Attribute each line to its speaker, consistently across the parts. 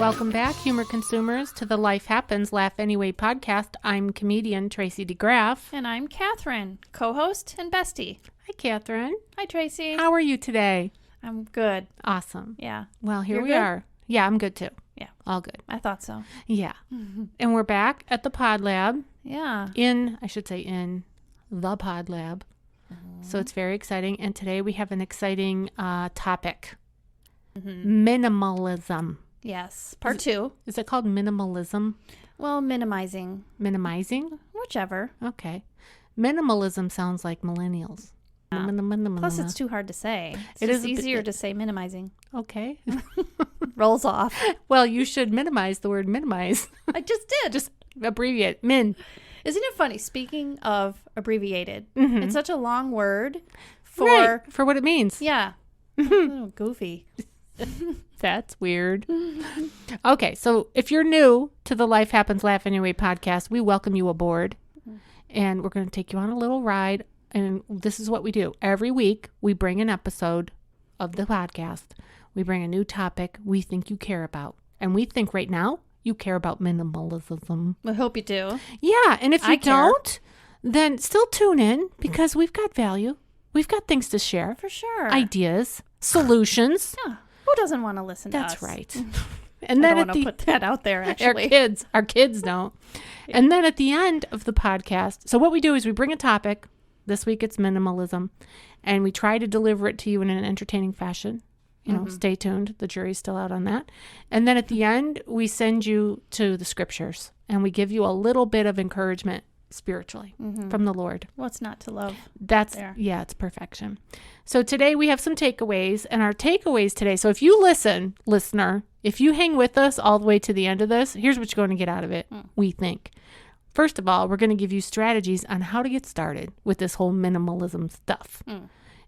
Speaker 1: Welcome back, humor consumers, to the Life Happens, Laugh Anyway podcast. I'm comedian Tracy DeGraaf.
Speaker 2: And I'm Cathrine, co-host and bestie.
Speaker 1: Hi, Cathrine.
Speaker 2: Hi, Tracy.
Speaker 1: How are you today?
Speaker 2: I'm good.
Speaker 1: Awesome.
Speaker 2: Yeah.
Speaker 1: Well, here
Speaker 2: You're
Speaker 1: we
Speaker 2: good?
Speaker 1: are. Yeah, I'm good too.
Speaker 2: Yeah.
Speaker 1: All good.
Speaker 2: I thought so.
Speaker 1: Yeah. And we're back at the Pod Lab.
Speaker 2: Yeah.
Speaker 1: In the Pod Lab. So it's very exciting. And today we have an exciting topic. Minimalism.
Speaker 2: Yes. Part 2.
Speaker 1: Is it called minimalism?
Speaker 2: Well, minimizing.
Speaker 1: Minimizing?
Speaker 2: Whichever.
Speaker 1: Okay. Minimalism sounds like millennials.
Speaker 2: Yeah. Plus, it's too hard to say.
Speaker 1: It
Speaker 2: It's
Speaker 1: is
Speaker 2: easier to say minimizing.
Speaker 1: Okay.
Speaker 2: Rolls off.
Speaker 1: Well, you should minimize the word minimize.
Speaker 2: I just did.
Speaker 1: Just abbreviate. Min.
Speaker 2: Isn't it funny? Speaking of abbreviated,
Speaker 1: Mhm.
Speaker 2: it's such a long word for...
Speaker 1: Right, for what it means.
Speaker 2: Yeah. Oh, goofy.
Speaker 1: That's weird. Okay, so if you're new to the Life Happens, Laugh Anyway podcast, we welcome you aboard. And we're going to take you on a little ride. And this is what we do. Every week, we bring an episode of the podcast. We bring a new topic we think you care about. And we think right now, you care about minimalism.
Speaker 2: I hope you do.
Speaker 1: Yeah, and if you
Speaker 2: I care.
Speaker 1: don't, then still tune in because we've got value. We've got things to share.
Speaker 2: For sure.
Speaker 1: Ideas, solutions.
Speaker 2: Yeah. Who doesn't want to listen to us?
Speaker 1: That's right. And then
Speaker 2: I
Speaker 1: at
Speaker 2: don't want to put that out there, actually.
Speaker 1: our kids don't.
Speaker 2: Yeah.
Speaker 1: And then at the end of the podcast, so what we do is we bring a topic. This week it's minimalism, and we try to deliver it to you in an entertaining fashion. You know, stay tuned. The jury's still out on that. And then at the end, we send you to the scriptures, and we give you a little bit of encouragement spiritually from the Lord.
Speaker 2: What's not to love?
Speaker 1: That's,
Speaker 2: there.
Speaker 1: yeah, it's perfection. So today we have some takeaways, and our takeaways today. So if you listen, listener, if you hang with us all the way to the end of this, here's what you're going to get out of it, we think. First of all, we're going to give you strategies on how to get started with this whole minimalism stuff.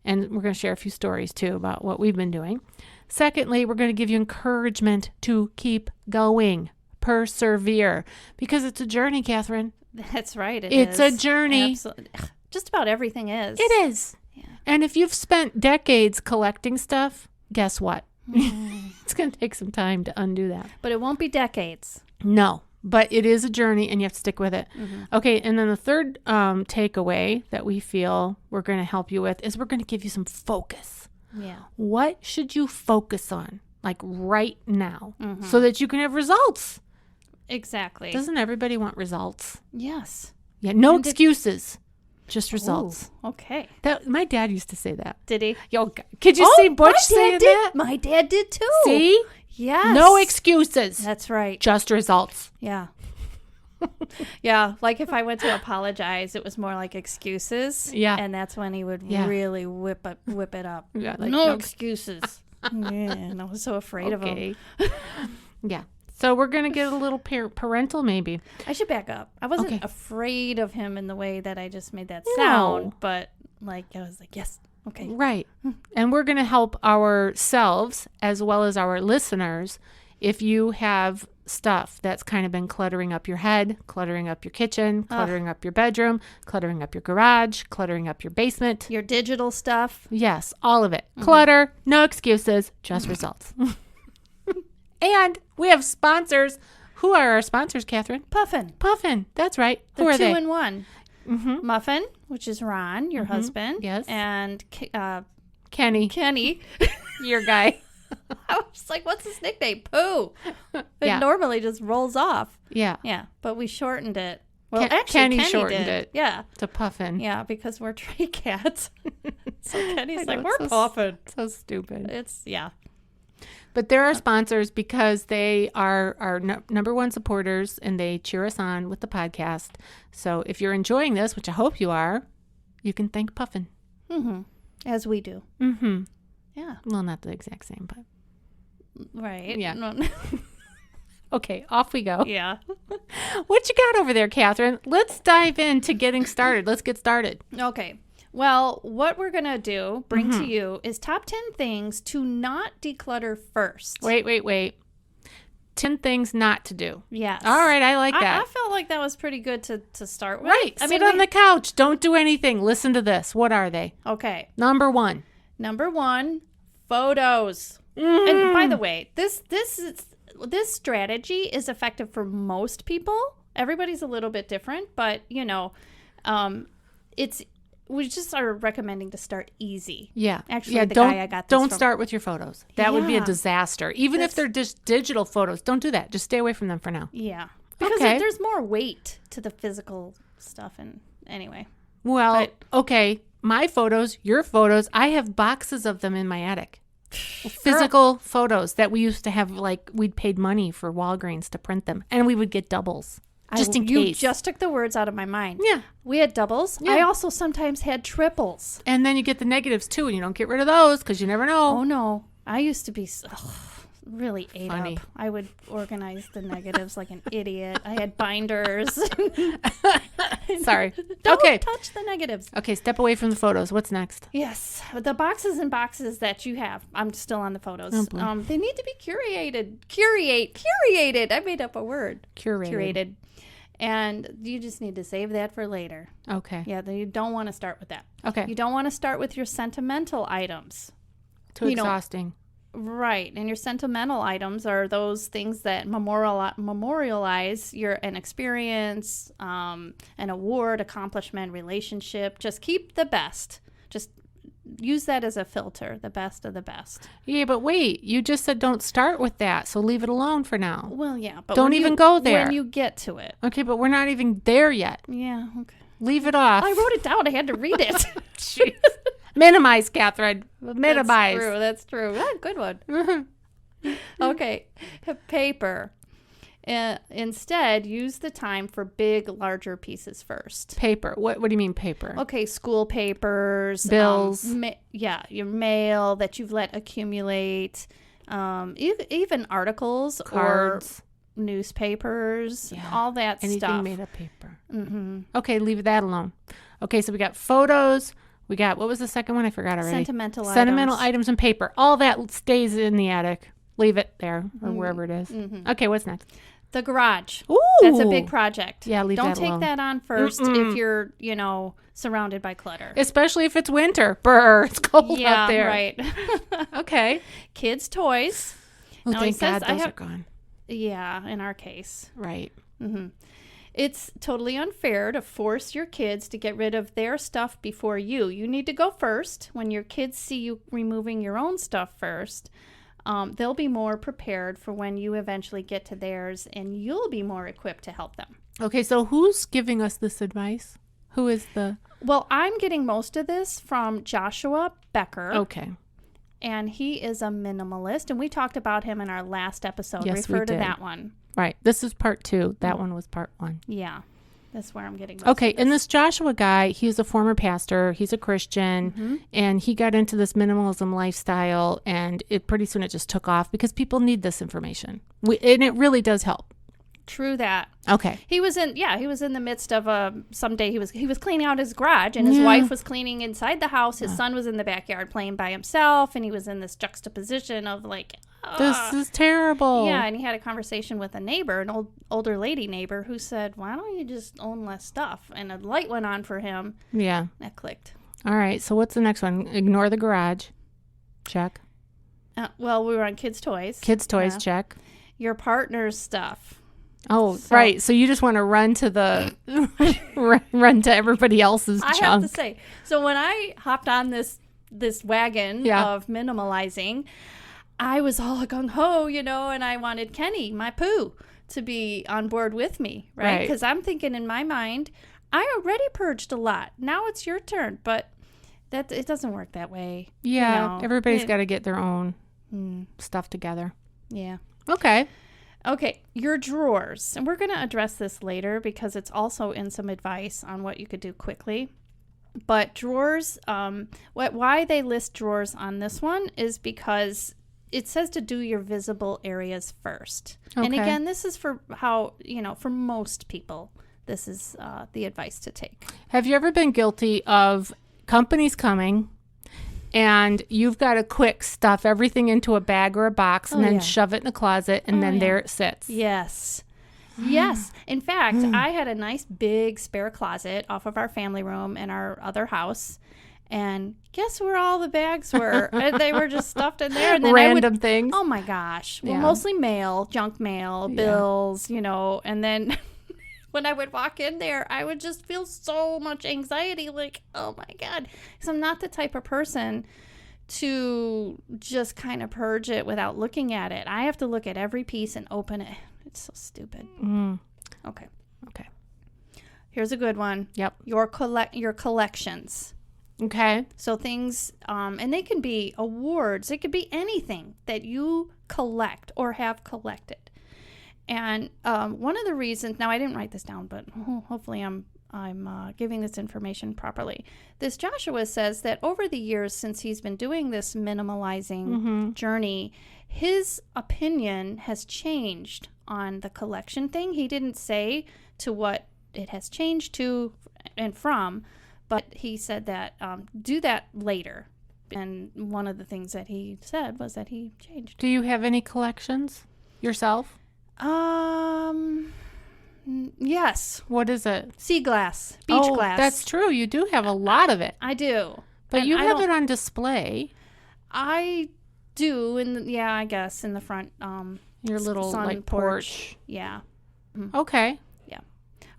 Speaker 1: And we're going to share a few stories too about what we've been doing. Secondly, we're going to give you encouragement to keep going, persevere, because it's a journey, Cathrine.
Speaker 2: That's right.
Speaker 1: It's a journey.
Speaker 2: Absolutely. Just about everything is.
Speaker 1: It is.
Speaker 2: Yeah.
Speaker 1: And if you've spent decades collecting stuff, guess what? It's going to take some time to undo that.
Speaker 2: But it won't be decades.
Speaker 1: No, but it is a journey and you have to stick with it. Okay, and then the third takeaway that we feel we're going to help you with is we're going to give you some focus.
Speaker 2: Yeah.
Speaker 1: What should you focus on, like right now, so that you can have results?
Speaker 2: Exactly.
Speaker 1: Doesn't everybody want results?
Speaker 2: Yes.
Speaker 1: Yeah, no
Speaker 2: And
Speaker 1: excuses, just results.
Speaker 2: Ooh, okay.
Speaker 1: That my dad used to say that.
Speaker 2: Did he?
Speaker 1: Yo, could you see Butch saying that?
Speaker 2: My dad did too.
Speaker 1: See?
Speaker 2: Yes.
Speaker 1: No excuses.
Speaker 2: That's right.
Speaker 1: Just results.
Speaker 2: Yeah. Yeah. Like if I went to apologize, it was more like excuses.
Speaker 1: Yeah.
Speaker 2: And that's when he would
Speaker 1: Yeah.
Speaker 2: really whip it up.
Speaker 1: Yeah, like,
Speaker 2: no
Speaker 1: no-
Speaker 2: excuses. Yeah. And I was so afraid of him.
Speaker 1: Yeah. So we're going to get a little parental maybe.
Speaker 2: I should back up. I wasn't
Speaker 1: Okay.
Speaker 2: afraid of him in the way that I just made that
Speaker 1: No.
Speaker 2: sound, but like I was like, yes, okay.
Speaker 1: Right. And we're going to help ourselves as well as our listeners if you have stuff that's kind of been cluttering up your head, cluttering up your kitchen, cluttering up your bedroom, cluttering up your garage, cluttering up your basement.
Speaker 2: Your digital stuff.
Speaker 1: Yes, all of it. Clutter, no excuses, just results. And we have sponsors. Who are our sponsors, Cathrine?
Speaker 2: Puffin.
Speaker 1: Puffin. That's right.
Speaker 2: The
Speaker 1: Who are they?
Speaker 2: 2-in-1.
Speaker 1: Mm-hmm.
Speaker 2: Muffin, which is Ron, your husband.
Speaker 1: Yes.
Speaker 2: And
Speaker 1: Kenny,
Speaker 2: Kenny.
Speaker 1: your guy.
Speaker 2: I was just like, what's his nickname? Pooh. It
Speaker 1: Yeah.
Speaker 2: normally just rolls off.
Speaker 1: Yeah.
Speaker 2: Yeah, but we shortened it. Well,
Speaker 1: Ken-
Speaker 2: actually,
Speaker 1: Kenny
Speaker 2: Kenny
Speaker 1: shortened
Speaker 2: did.
Speaker 1: it.
Speaker 2: Yeah.
Speaker 1: To Puffin.
Speaker 2: Yeah, because we're stray cats. So Kenny's
Speaker 1: I
Speaker 2: like,
Speaker 1: know,
Speaker 2: we're
Speaker 1: it's
Speaker 2: Puffin.
Speaker 1: So stupid.
Speaker 2: It's, yeah.
Speaker 1: But they're our sponsors because they are our number one supporters and they cheer us on with the podcast. So if you're enjoying this, which I hope you are, you can thank Puffin.
Speaker 2: Mm-hmm. As we do.
Speaker 1: Mm-hmm.
Speaker 2: Yeah.
Speaker 1: Well, not the exact same, but.
Speaker 2: Right.
Speaker 1: Yeah.
Speaker 2: No.
Speaker 1: Okay, off we go.
Speaker 2: Yeah.
Speaker 1: What you got over there, Cathrine? Let's dive into getting started. Let's get started.
Speaker 2: Okay. Well, what we're going to bring to you is top 10 things to not declutter first.
Speaker 1: Wait. 10 things not to do.
Speaker 2: Yes.
Speaker 1: All right, I like that.
Speaker 2: I felt like that was pretty good to start with.
Speaker 1: Right. Sit on the couch. Don't do anything. Listen to this. What are they?
Speaker 2: Okay.
Speaker 1: Number 1.
Speaker 2: Number 1, photos. And by the way, this is this strategy is effective for most people. Everybody's a little bit different, but we just are recommending to start easy.
Speaker 1: Yeah.
Speaker 2: Actually, the guy I got this
Speaker 1: don't
Speaker 2: from.
Speaker 1: start with your photos. That would be a disaster. Even if they're just digital photos, don't do that. Just stay away from them for now.
Speaker 2: Yeah. Because there's more weight to the physical stuff. And anyway.
Speaker 1: Well, okay. My photos, your photos, I have boxes of them in my attic. Physical photos that we used to have, like, we'd paid money for Walgreens to print them. And we would get doubles. Just in case.
Speaker 2: You just took the words out of my mind.
Speaker 1: Yeah.
Speaker 2: We had doubles. Yeah. I also sometimes had triples.
Speaker 1: And then you get the negatives, too, and you don't get rid of those because you never know.
Speaker 2: Oh, no. I used to be really ate up. I would organize the negatives like an idiot. I had binders.
Speaker 1: Sorry.
Speaker 2: Don't touch the negatives.
Speaker 1: Okay, step away from the photos. What's next?
Speaker 2: Yes. The boxes and boxes that you have. I'm still on the photos.
Speaker 1: Oh,
Speaker 2: they need to be curated. I made up a word. Curated. And you just need to save that for later.
Speaker 1: Okay.
Speaker 2: Yeah, you don't want to start with that.
Speaker 1: Okay.
Speaker 2: You don't want to start with your sentimental items.
Speaker 1: Too exhausting.
Speaker 2: Right. And your sentimental items are those things that memorialize an experience, an award, accomplishment, relationship. Just keep the best. Just use that as a filter, the best of the best.
Speaker 1: Yeah, but wait, you just said don't start with that, so leave it alone for now.
Speaker 2: Well, yeah, but
Speaker 1: don't even go there.
Speaker 2: When you get to it.
Speaker 1: Okay, but we're not even there yet.
Speaker 2: Yeah, okay.
Speaker 1: Leave it off.
Speaker 2: I wrote it down. I had to read it.
Speaker 1: Jeez. Minimize, Cathrine. Minimize.
Speaker 2: That's true. Ah, good one. Okay, paper. Instead, use the time for big, larger pieces first.
Speaker 1: Paper. What do you mean paper?
Speaker 2: Okay, school papers.
Speaker 1: Bills.
Speaker 2: Your mail that you've let accumulate. Even articles.
Speaker 1: Cards.
Speaker 2: Or newspapers. Yeah. All that
Speaker 1: Anything
Speaker 2: stuff.
Speaker 1: Anything made of paper. Mm-hmm. Okay, leave that alone. Okay, so we got photos. We got, what was the second one? I forgot already. Sentimental items and paper. All that stays in the attic. Leave it there or wherever it is. Mm-hmm. Okay, what's next?
Speaker 2: The garage.
Speaker 1: Ooh.
Speaker 2: That's a big project.
Speaker 1: Yeah, leave that alone.
Speaker 2: Don't take that on first if you're, surrounded by clutter.
Speaker 1: Especially if it's winter. Brr, it's cold out there.
Speaker 2: Right.
Speaker 1: Okay.
Speaker 2: Kids' toys.
Speaker 1: Oh, now, thank God those are gone.
Speaker 2: Yeah, in our case.
Speaker 1: Right.
Speaker 2: Mm-hmm. It's totally unfair to force your kids to get rid of their stuff before you. You need to go first. When your kids see you removing your own stuff first, they'll be more prepared for when you eventually get to theirs, and you'll be more equipped to help them.
Speaker 1: Okay, so who's giving us this advice? Who is the...
Speaker 2: Well, I'm getting most of this from Joshua Becker.
Speaker 1: Okay.
Speaker 2: And he is a minimalist, and we talked about him in our last episode.
Speaker 1: Yes,
Speaker 2: Refer
Speaker 1: we
Speaker 2: to
Speaker 1: did.
Speaker 2: that one.
Speaker 1: Right. This is part 2. That one was part 1.
Speaker 2: Yeah. That's where I'm getting most
Speaker 1: Okay.
Speaker 2: of this.
Speaker 1: And this Joshua guy, he's a former pastor. He's a Christian. And he got into this minimalism lifestyle. And pretty soon it just took off because people need this information. And it really does help.
Speaker 2: True that.
Speaker 1: Okay.
Speaker 2: He was in the midst of someday he was cleaning out his garage, and his wife was cleaning inside the house. His son was in the backyard playing by himself, and he was in this juxtaposition of like,
Speaker 1: this is terrible.
Speaker 2: Yeah, and he had a conversation with a neighbor, an older lady neighbor, who said, why don't you just own less stuff? And a light went on for him.
Speaker 1: Yeah.
Speaker 2: That clicked.
Speaker 1: All right. So what's the next one? Ignore the garage. Check.
Speaker 2: Well, we were on kids' toys.
Speaker 1: Kids' toys, check.
Speaker 2: Your partner's stuff.
Speaker 1: Oh, right. So you just want to run to run to everybody else's junk.
Speaker 2: I have to say, so when I hopped on this wagon of minimalizing, I was all gung-ho, and I wanted Kenny, my poo, to be on board with me, right? Because I'm thinking in my mind, I already purged a lot. Now it's your turn, but it doesn't work that way.
Speaker 1: Yeah, everybody's got to get their own stuff together.
Speaker 2: Yeah.
Speaker 1: Okay,
Speaker 2: your drawers. And we're going to address this later because it's also in some advice on what you could do quickly. But drawers, why they list drawers on this one is because it says to do your visible areas first. Okay. And again, this is for how, for most people, this is the advice to take.
Speaker 1: Have you ever been guilty of companies coming and you've got to quick stuff everything into a bag or a box and then shove it in a closet and then there it sits?
Speaker 2: Yes. Yes. In fact, I had a nice big spare closet off of our family room in our other house. And guess where all the bags were? They were just stuffed in there. And then
Speaker 1: Random things.
Speaker 2: Oh my gosh. Well,
Speaker 1: Yeah.
Speaker 2: mostly mail, junk mail, bills, and then when I would walk in there, I would just feel so much anxiety. Like, oh my God. Because I'm not the type of person to just kind of purge it without looking at it. I have to look at every piece and open it. It's so stupid. Okay. Here's a good one.
Speaker 1: Yep.
Speaker 2: Your collections.
Speaker 1: Okay.
Speaker 2: So things, and they can be awards. It could be anything that you collect or have collected. And one of the reasons, now I didn't write this down, but hopefully I'm giving this information properly. This Joshua says that over the years since he's been doing this minimalizing journey, his opinion has changed on the collection thing. He didn't say to what it has changed to and from, but he said that do that later. And one of the things that he said was that he changed.
Speaker 1: Do you have any collections yourself?
Speaker 2: Yes.
Speaker 1: What is it?
Speaker 2: Sea glass, beach glass.
Speaker 1: That's true. You do have a lot of it.
Speaker 2: I do.
Speaker 1: But
Speaker 2: And
Speaker 1: you
Speaker 2: I
Speaker 1: have
Speaker 2: don't-
Speaker 1: it on display.
Speaker 2: I do, I guess in the front.
Speaker 1: Your little
Speaker 2: sun
Speaker 1: like porch.
Speaker 2: Yeah.
Speaker 1: Okay.
Speaker 2: Yeah.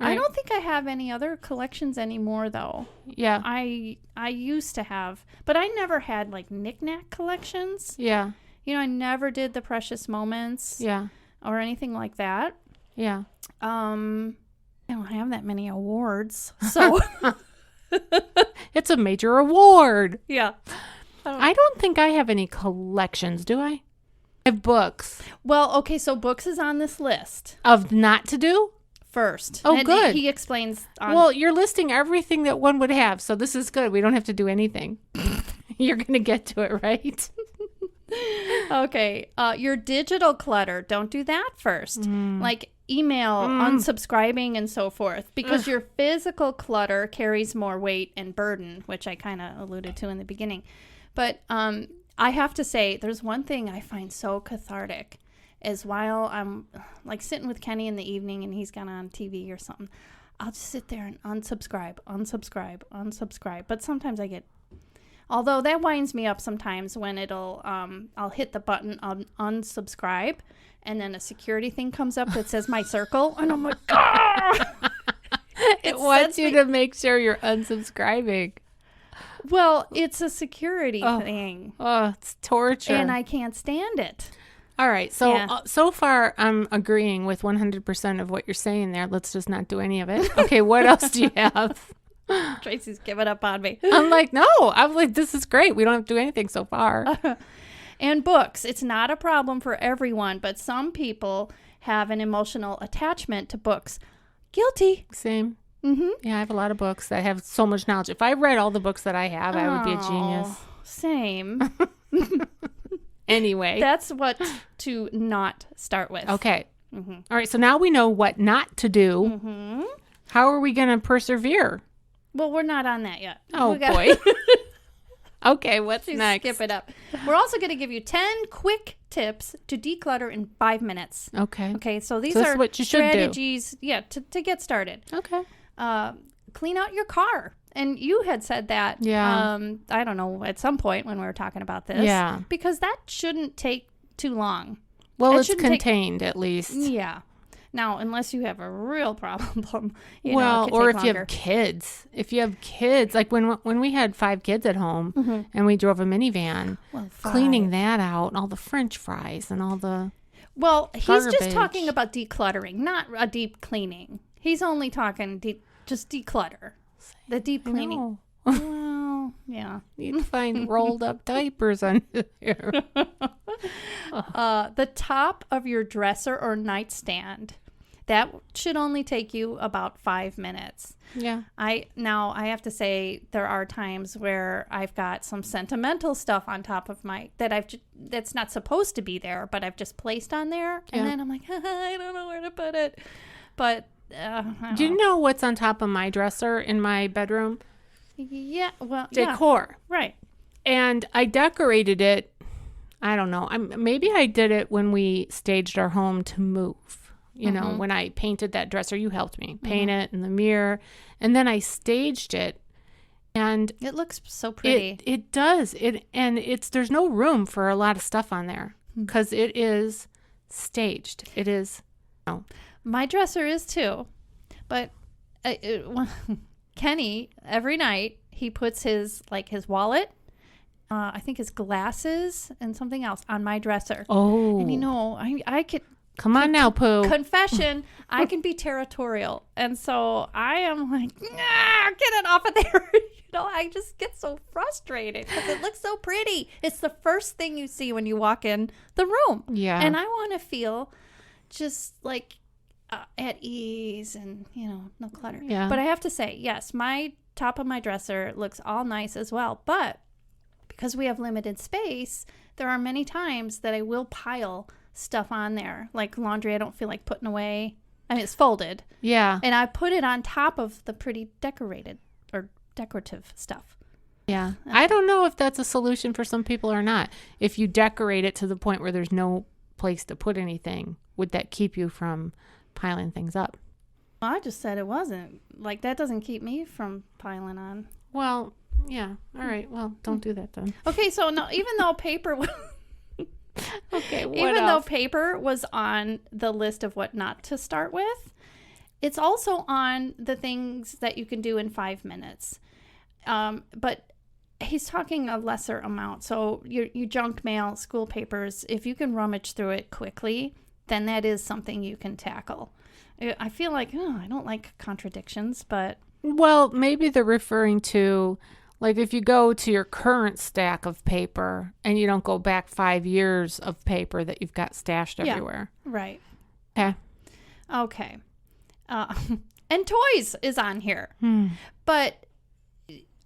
Speaker 1: All
Speaker 2: I
Speaker 1: right.
Speaker 2: don't think I have any other collections anymore, though.
Speaker 1: Yeah.
Speaker 2: I used to have, but I never had like knick-knack collections.
Speaker 1: Yeah.
Speaker 2: I never did the precious moments
Speaker 1: Yeah.
Speaker 2: or anything like that.
Speaker 1: Yeah.
Speaker 2: I don't have that many awards, so
Speaker 1: It's a major award.
Speaker 2: yeah.
Speaker 1: I don't think I have any collections, do I? I have books.
Speaker 2: Well, okay, so books is on this list
Speaker 1: Of not to do?
Speaker 2: first.
Speaker 1: Oh,
Speaker 2: And
Speaker 1: good.
Speaker 2: He explains on
Speaker 1: Well, you're listing everything that one would have, so this is good. We don't have to do anything. You're going to get to it, right?
Speaker 2: Okay, your digital clutter, don't do that first. Like email, unsubscribing, and so forth, because your physical clutter carries more weight and burden, which I kind of alluded to in the beginning. But I have to say, there's one thing I find so cathartic is while I'm like sitting with Kenny in the evening and he's gone on TV or something, I'll just sit there and unsubscribe. But sometimes I get, although that winds me up sometimes when I'll hit the button on unsubscribe and then a security thing comes up that says my circle and I'm like, ah!
Speaker 1: It wants you to make sure you're unsubscribing.
Speaker 2: Well, it's a security thing.
Speaker 1: Oh, it's torture.
Speaker 2: And I can't stand it.
Speaker 1: All right. So,
Speaker 2: Yeah.
Speaker 1: so far, I'm agreeing with 100% of what you're saying there. Let's just not do any of it. Okay. What else do you have?
Speaker 2: Tracy's giving up on me.
Speaker 1: I'm like, no. I'm like, this is great. We don't have to do anything so far.
Speaker 2: And books. It's not a problem for everyone, but some people have an emotional attachment to books. Guilty.
Speaker 1: Same.
Speaker 2: Mm-hmm.
Speaker 1: Yeah, I have a lot of books that have so much knowledge. If I read all the books that I have, I would be a genius.
Speaker 2: Same.
Speaker 1: Anyway.
Speaker 2: That's what to not start with.
Speaker 1: Okay. All right. So now we know what not to do.
Speaker 2: Mm-hmm.
Speaker 1: How are we going to persevere?
Speaker 2: Well, we're not on that yet.
Speaker 1: Oh,
Speaker 2: We
Speaker 1: boy. Okay. What's
Speaker 2: Just
Speaker 1: next?
Speaker 2: skip it up. We're also going to give you 10 quick tips to declutter in 5 minutes.
Speaker 1: Okay.
Speaker 2: Okay, so these
Speaker 1: So this
Speaker 2: are
Speaker 1: is what you should do.
Speaker 2: strategies, to get started.
Speaker 1: Okay.
Speaker 2: Clean out your car. And you had said that,
Speaker 1: Yeah.
Speaker 2: I don't know, at some point when we were talking about this.
Speaker 1: Yeah.
Speaker 2: Because that shouldn't take too long.
Speaker 1: Well,
Speaker 2: That
Speaker 1: it's
Speaker 2: shouldn't take-
Speaker 1: contained at least.
Speaker 2: Yeah. Now, unless you have a real problem, it
Speaker 1: Well,
Speaker 2: could
Speaker 1: or
Speaker 2: take
Speaker 1: if you
Speaker 2: longer.
Speaker 1: have kids. If you have kids, like when we had 5 kids at home and we drove a minivan,
Speaker 2: Well,
Speaker 1: cleaning
Speaker 2: 5.
Speaker 1: that out, and all the French fries and all the...
Speaker 2: Well, he's just
Speaker 1: garbage.
Speaker 2: talking about decluttering, not a deep cleaning. He's only talking just declutter. The deep cleaning.
Speaker 1: No.
Speaker 2: Well, yeah.
Speaker 1: You'd find rolled up diapers under there.
Speaker 2: The top of your dresser or nightstand. That should only take you about 5 minutes.
Speaker 1: Yeah.
Speaker 2: I have to say there are times where I've got some sentimental stuff on top of that's not supposed to be there, but I've just placed on there, and
Speaker 1: Yeah.
Speaker 2: then I'm like, I don't know where to put it. But
Speaker 1: Do you know what's on top of my dresser in my bedroom?
Speaker 2: yeah, well,
Speaker 1: Decor.
Speaker 2: yeah, right.
Speaker 1: And I decorated it. I don't know. Maybe I did it when we staged our home to move. You know, when I painted that dresser, you helped me paint it in the mirror. And then I staged it. And
Speaker 2: it looks so pretty.
Speaker 1: It does. There's no room for a lot of stuff on there because it is staged. It is. Oh.
Speaker 2: My dresser is too, but Kenny, every night he puts his wallet, I think his glasses and something else on my dresser.
Speaker 1: Oh.
Speaker 2: And I could.
Speaker 1: Come on now, Pooh.
Speaker 2: Confession, I can be territorial. And so I am like, nah, get it off of there. I just get so frustrated because it looks so pretty. It's the first thing you see when you walk in the room.
Speaker 1: Yeah.
Speaker 2: And I want to feel just like at ease and, no clutter.
Speaker 1: Yeah.
Speaker 2: But I have to say, yes, my top of my dresser looks all nice as well. But because we have limited space, there are many times that I will pile stuff on there, like laundry I don't feel like putting away. I mean, it's folded.
Speaker 1: Yeah.
Speaker 2: And I put it on top of the pretty decorative stuff.
Speaker 1: Yeah. I don't know if that's a solution for some people or not. If you decorate it to the point where there's no place to put anything, would that keep you from piling things up?
Speaker 2: Well, I just said it wasn't. Like, that doesn't keep me from piling on.
Speaker 1: Well, yeah. All right. Well, don't do that then.
Speaker 2: Okay, so no, even though paper
Speaker 1: Okay, what
Speaker 2: even
Speaker 1: else?
Speaker 2: though paper was on the list of what not to start with, it's also on the things that you can do in 5 minutes. But he's talking a lesser amount. So your junk mail, school papers, if you can rummage through it quickly, then that is something you can tackle. I feel like, I don't like contradictions, but...
Speaker 1: Well, maybe they're referring to... Like if you go to your current stack of paper and you don't go back 5 years of paper that you've got stashed everywhere.
Speaker 2: Right.
Speaker 1: Okay.
Speaker 2: And toys is on here. But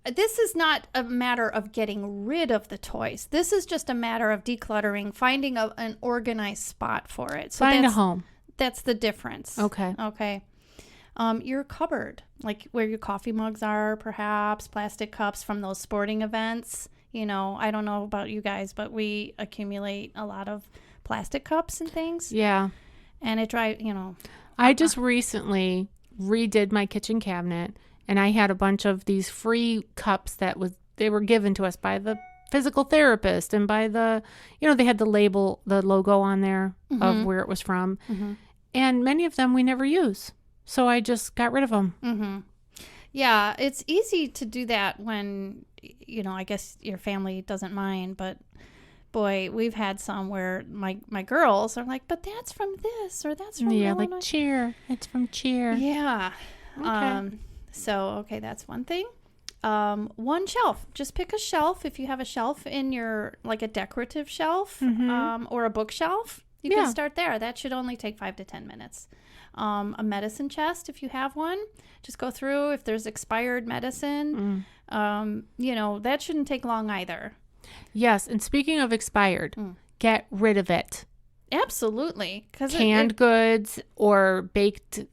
Speaker 2: this is not a matter of getting rid of the toys. This is just a matter of decluttering, finding an organized spot for it. So
Speaker 1: Find a home.
Speaker 2: That's the difference.
Speaker 1: Okay.
Speaker 2: Your cupboard, like where your coffee mugs are, perhaps plastic cups from those sporting events. I don't know about you guys, but we accumulate a lot of plastic cups and things.
Speaker 1: Yeah.
Speaker 2: And it drives,
Speaker 1: I just recently redid my kitchen cabinet, and I had a bunch of these free cups they were given to us by the physical therapist and by the, they had the logo on there of where it was from. And many of them we never use. So I just got rid of them.
Speaker 2: Yeah, it's easy to do that when, I guess your family doesn't mind. But, boy, we've had some where my girls are like, but that's from this or that's from
Speaker 1: Yeah, like Cheer. It's from Cheer.
Speaker 2: Yeah.
Speaker 1: Okay.
Speaker 2: That's one thing. One shelf. Just pick a shelf. If you have a shelf in your, like a decorative shelf or a bookshelf, you can start there. That should only take 5 to 10 minutes. A medicine chest, if you have one, just go through. If there's expired medicine, that shouldn't take long either.
Speaker 1: Yes, and speaking of expired, get rid of it.
Speaker 2: Absolutely.
Speaker 1: Canned goods or baked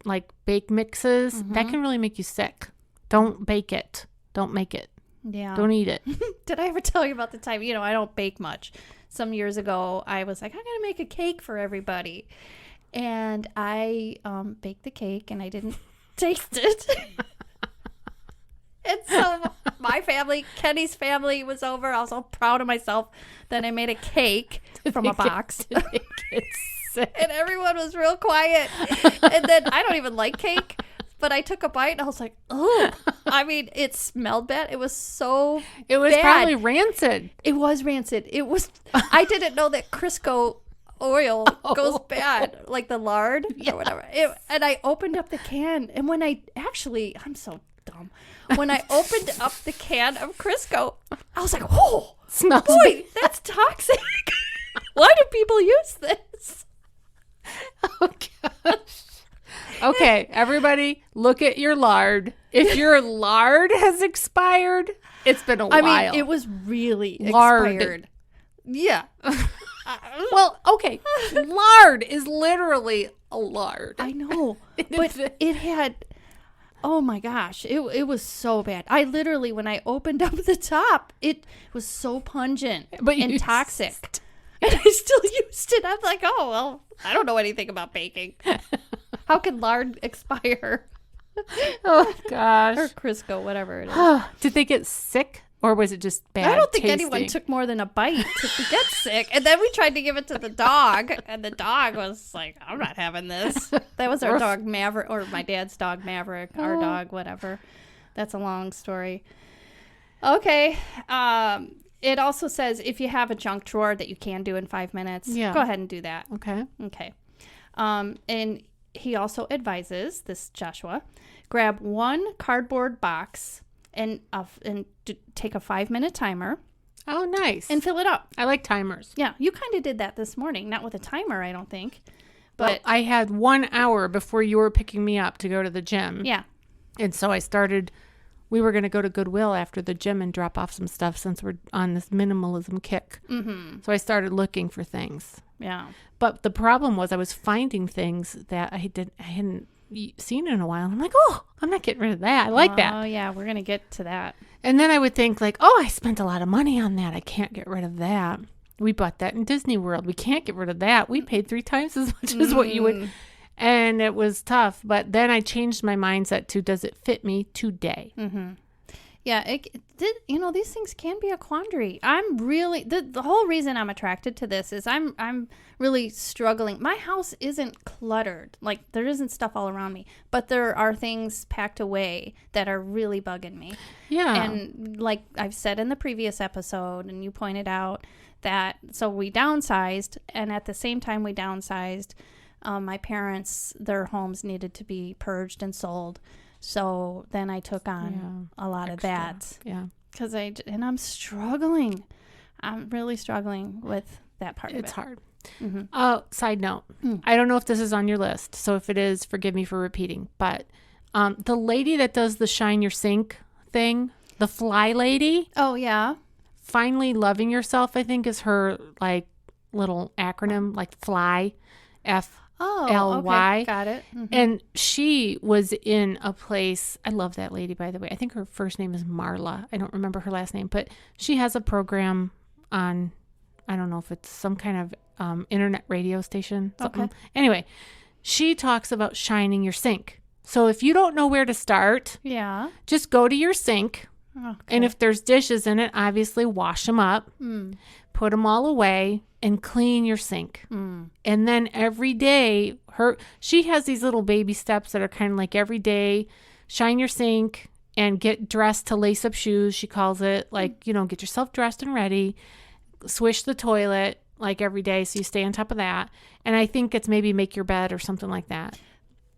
Speaker 1: mixes, that can really make you sick. Don't bake it. Don't make it.
Speaker 2: Yeah.
Speaker 1: Don't eat it.
Speaker 2: Did I ever tell you about the time, I don't bake much. Some years ago, I was like, I'm going to make a cake for everybody. And I baked the cake, and I didn't taste it. And so my family, Kenny's family, was over. I was all proud of myself that I made a cake from a box. And everyone was real quiet. And then I don't even like cake, but I took a bite, and I was like, oh. I mean, it smelled bad. It was so
Speaker 1: It was
Speaker 2: bad.
Speaker 1: probably rancid.
Speaker 2: It was rancid. It was. I didn't know that Crisco oil goes bad, like the lard or whatever. And I opened up the can, and I'm so dumb. When I opened up the can of Crisco, I was like, "Oh,
Speaker 1: smells
Speaker 2: boy, that's toxic. Why do people use this?"
Speaker 1: Oh gosh. Okay, everybody, look at your lard. If your lard has expired, it's been a while.
Speaker 2: I mean, it was really
Speaker 1: Lard.
Speaker 2: expired. Yeah.
Speaker 1: Well, okay. Lard is literally a lard.
Speaker 2: I know. But it had, oh my gosh, it was so bad. I literally, when I opened up the top, it was so pungent and toxic. And I still used it. I'm like, oh, well, I don't know anything about baking. How can lard expire?
Speaker 1: Oh, gosh.
Speaker 2: Or Crisco, whatever it is.
Speaker 1: Did they get sick? Or was it just bad
Speaker 2: I don't think
Speaker 1: tasting?
Speaker 2: anyone took more than a bite to get sick. And then we tried to give it to the dog. And the dog was like, I'm not having this. That was our dog, Maverick. Or my dad's dog, Maverick. Our dog, whatever. That's a long story. Okay. It also says if you have a junk drawer that you can do in 5 minutes, go ahead and do that. Okay. And he also advises, this Joshua, grab one cardboard box and take a 5-minute timer.
Speaker 1: Oh, nice.
Speaker 2: And fill it up.
Speaker 1: I like timers.
Speaker 2: Yeah, you kind of did that this morning. Not with a timer, I don't think. But
Speaker 1: well, I had 1 hour before you were picking me up to go to the gym.
Speaker 2: Yeah.
Speaker 1: And so we were going to go to Goodwill after the gym and drop off some stuff since we're on this minimalism kick. Mm-hmm. So I started looking for things.
Speaker 2: Yeah.
Speaker 1: But the problem was I was finding things that I hadn't seen in a while. I'm like, oh, I'm not getting rid of that. I like that.
Speaker 2: Oh, yeah. We're going to get to that.
Speaker 1: And then I would think like, oh, I spent a lot of money on that. I can't get rid of that. We bought that in Disney World. We can't get rid of that. We paid 3 times as much as what you would. And it was tough. But then I changed my mindset to, does it fit me today?
Speaker 2: Mm-hmm. Yeah, these things can be a quandary. I'm really, the whole reason I'm attracted to this is I'm really struggling. My house isn't cluttered. Like, there isn't stuff all around me. But there are things packed away that are really bugging me.
Speaker 1: Yeah.
Speaker 2: And like I've said in the previous episode, and you pointed out that, so we downsized. And at the same time we downsized, my parents, their homes needed to be purged and sold. So then I took on a lot of that.
Speaker 1: Yeah.
Speaker 2: Because I'm struggling. I'm really struggling with that part of it.
Speaker 1: It's hard.
Speaker 2: Mm-hmm.
Speaker 1: Side note. I don't know if this is on your list. So if it is, forgive me for repeating. But the lady that does the shine your sink thing, the fly lady.
Speaker 2: Oh, yeah.
Speaker 1: Finally loving yourself, I think, is her like little acronym, like FLY. FLY.
Speaker 2: Okay. Got it. Mm-hmm.
Speaker 1: And she was in a place, I love that lady, by the way. I think her first name is Marla. I don't remember her last name, but she has a program on, I don't know if it's some kind of internet radio station. Something.
Speaker 2: Okay.
Speaker 1: Anyway, she talks about shining your sink. So if you don't know where to start, just go to your sink. Okay. And if there's dishes in it, obviously wash them up, put them all away, and clean your sink. And then every day, she has these little baby steps that are kind of like every day, shine your sink and get dressed to lace up shoes. She calls it like, get yourself dressed and ready, swish the toilet like every day. So you stay on top of that. And I think it's maybe make your bed or something like that.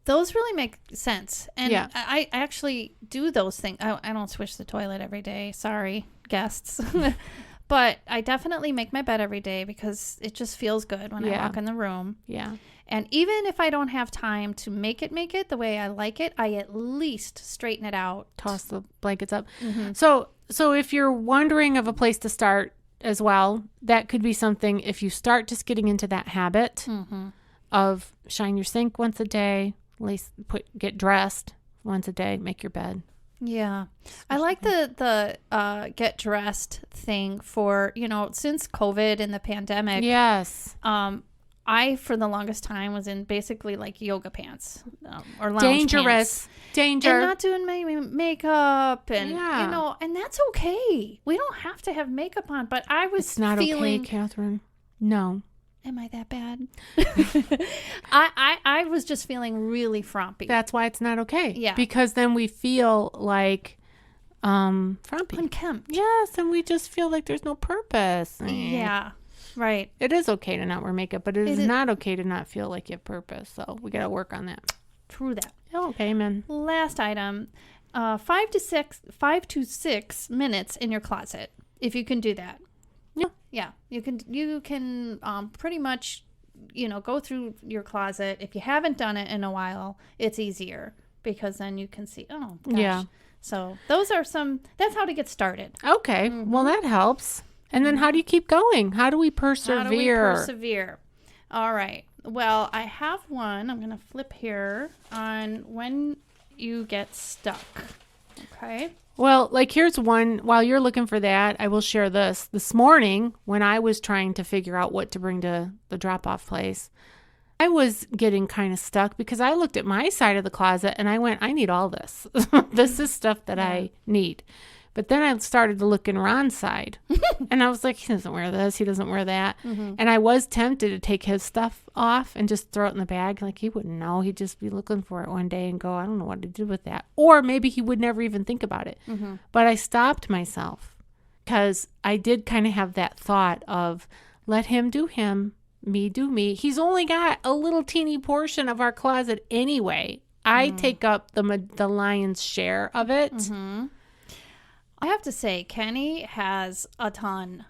Speaker 2: Those really make sense. And I actually do those things. I don't swish the toilet every day. Sorry, guests. But I definitely make my bed every day because it just feels good when I walk in the room. Yeah. And even if I don't have time to make it the way I like it, I at least straighten it out.
Speaker 1: Toss the blankets up. Mm-hmm. So if you're wondering of a place to start as well, that could be something if you start just getting into that habit of shine your sink once a day, get dressed once a day, make your bed.
Speaker 2: Yeah. I like the get dressed thing for, since COVID and the pandemic.
Speaker 1: Yes.
Speaker 2: I, for the longest time, was in basically like yoga pants or lounge
Speaker 1: pants. Danger.
Speaker 2: And not doing my makeup and, and that's okay. We don't have to have makeup on, but I was
Speaker 1: It's not okay, Catherine. No.
Speaker 2: Am I that bad? I was just feeling really frumpy.
Speaker 1: That's why it's not okay.
Speaker 2: Yeah.
Speaker 1: Because then we feel like frumpy.
Speaker 2: Unkempt.
Speaker 1: Yes, and we just feel like there's no purpose.
Speaker 2: Yeah. Right.
Speaker 1: It is okay to not wear makeup, but it is not okay to not feel like you have purpose. So we got to work on that.
Speaker 2: True that.
Speaker 1: Okay, man.
Speaker 2: Last item, 5 to 6 minutes in your closet, if you can do that. Yeah, you can pretty much, go through your closet. If you haven't done it in a while, it's easier because then you can see, oh, gosh. Yeah. So that's how to get started.
Speaker 1: Okay. Mm-hmm. Well, that helps. And then how do you keep going? How do we persevere?
Speaker 2: All right. Well, I have one. I'm going to flip here on when you get stuck. Okay.
Speaker 1: Well, here's one. While you're looking for that, I will share this. This morning, when I was trying to figure out what to bring to the drop-off place, I was getting kind of stuck because I looked at my side of the closet and I went, I need all this. This is stuff that I need. But then I started to look in Ron's side and I was like, he doesn't wear this. He doesn't wear that. And I was tempted to take his stuff off and just throw it in the bag. Like he wouldn't know. He'd just be looking for it one day and go, I don't know what to do with that. Or maybe he would never even think about it. But I stopped myself because I did kind of have that thought of let him do him. Me do me. He's only got a little teeny portion of our closet anyway. I take up the lion's share of it.
Speaker 2: I have to say, Kenny has a ton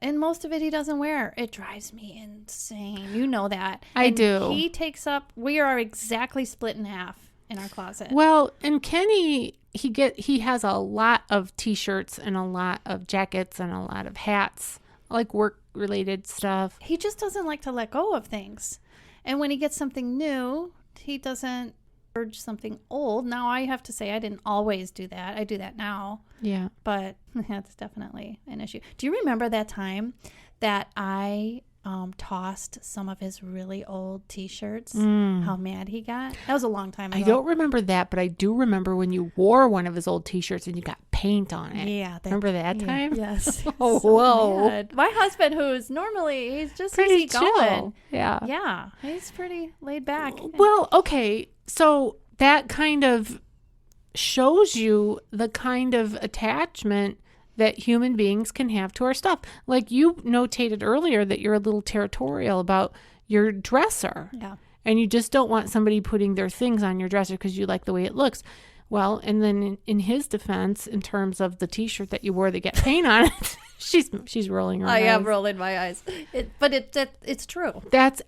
Speaker 2: and most of it he doesn't wear. It drives me insane. You know that.
Speaker 1: I do.
Speaker 2: He takes up, we are exactly split in half in our closet.
Speaker 1: Well, and Kenny, he has a lot of t-shirts and a lot of jackets and a lot of hats, like work-related stuff.
Speaker 2: He just doesn't like to let go of things. And when he gets something new, he doesn't urge something old. Now, I have to say, I didn't always do that. I do that now.
Speaker 1: Yeah.
Speaker 2: But that's definitely an issue. Do you remember that time that I tossed some of his really old t-shirts? How mad he got? That was a long time ago.
Speaker 1: I don't remember that, but I do remember when you wore one of his old t-shirts and you got paint on it.
Speaker 2: Yeah.
Speaker 1: Remember that time?
Speaker 2: Yes.
Speaker 1: Oh, whoa.
Speaker 2: Mad. My husband, who's normally, he's just
Speaker 1: Pretty
Speaker 2: easygoing.
Speaker 1: chill. Yeah.
Speaker 2: Yeah. He's pretty laid back.
Speaker 1: Well, okay. So that kind of shows you the kind of attachment that human beings can have to our stuff. Like you notated earlier that you're a little territorial about your dresser.
Speaker 2: Yeah.
Speaker 1: And you just don't want somebody putting their things on your dresser because you like the way it looks. Well, and then in his defense, in terms of the t-shirt that you wore that got paint on it, she's rolling her eyes.
Speaker 2: I am rolling my eyes. But it's true.
Speaker 1: That's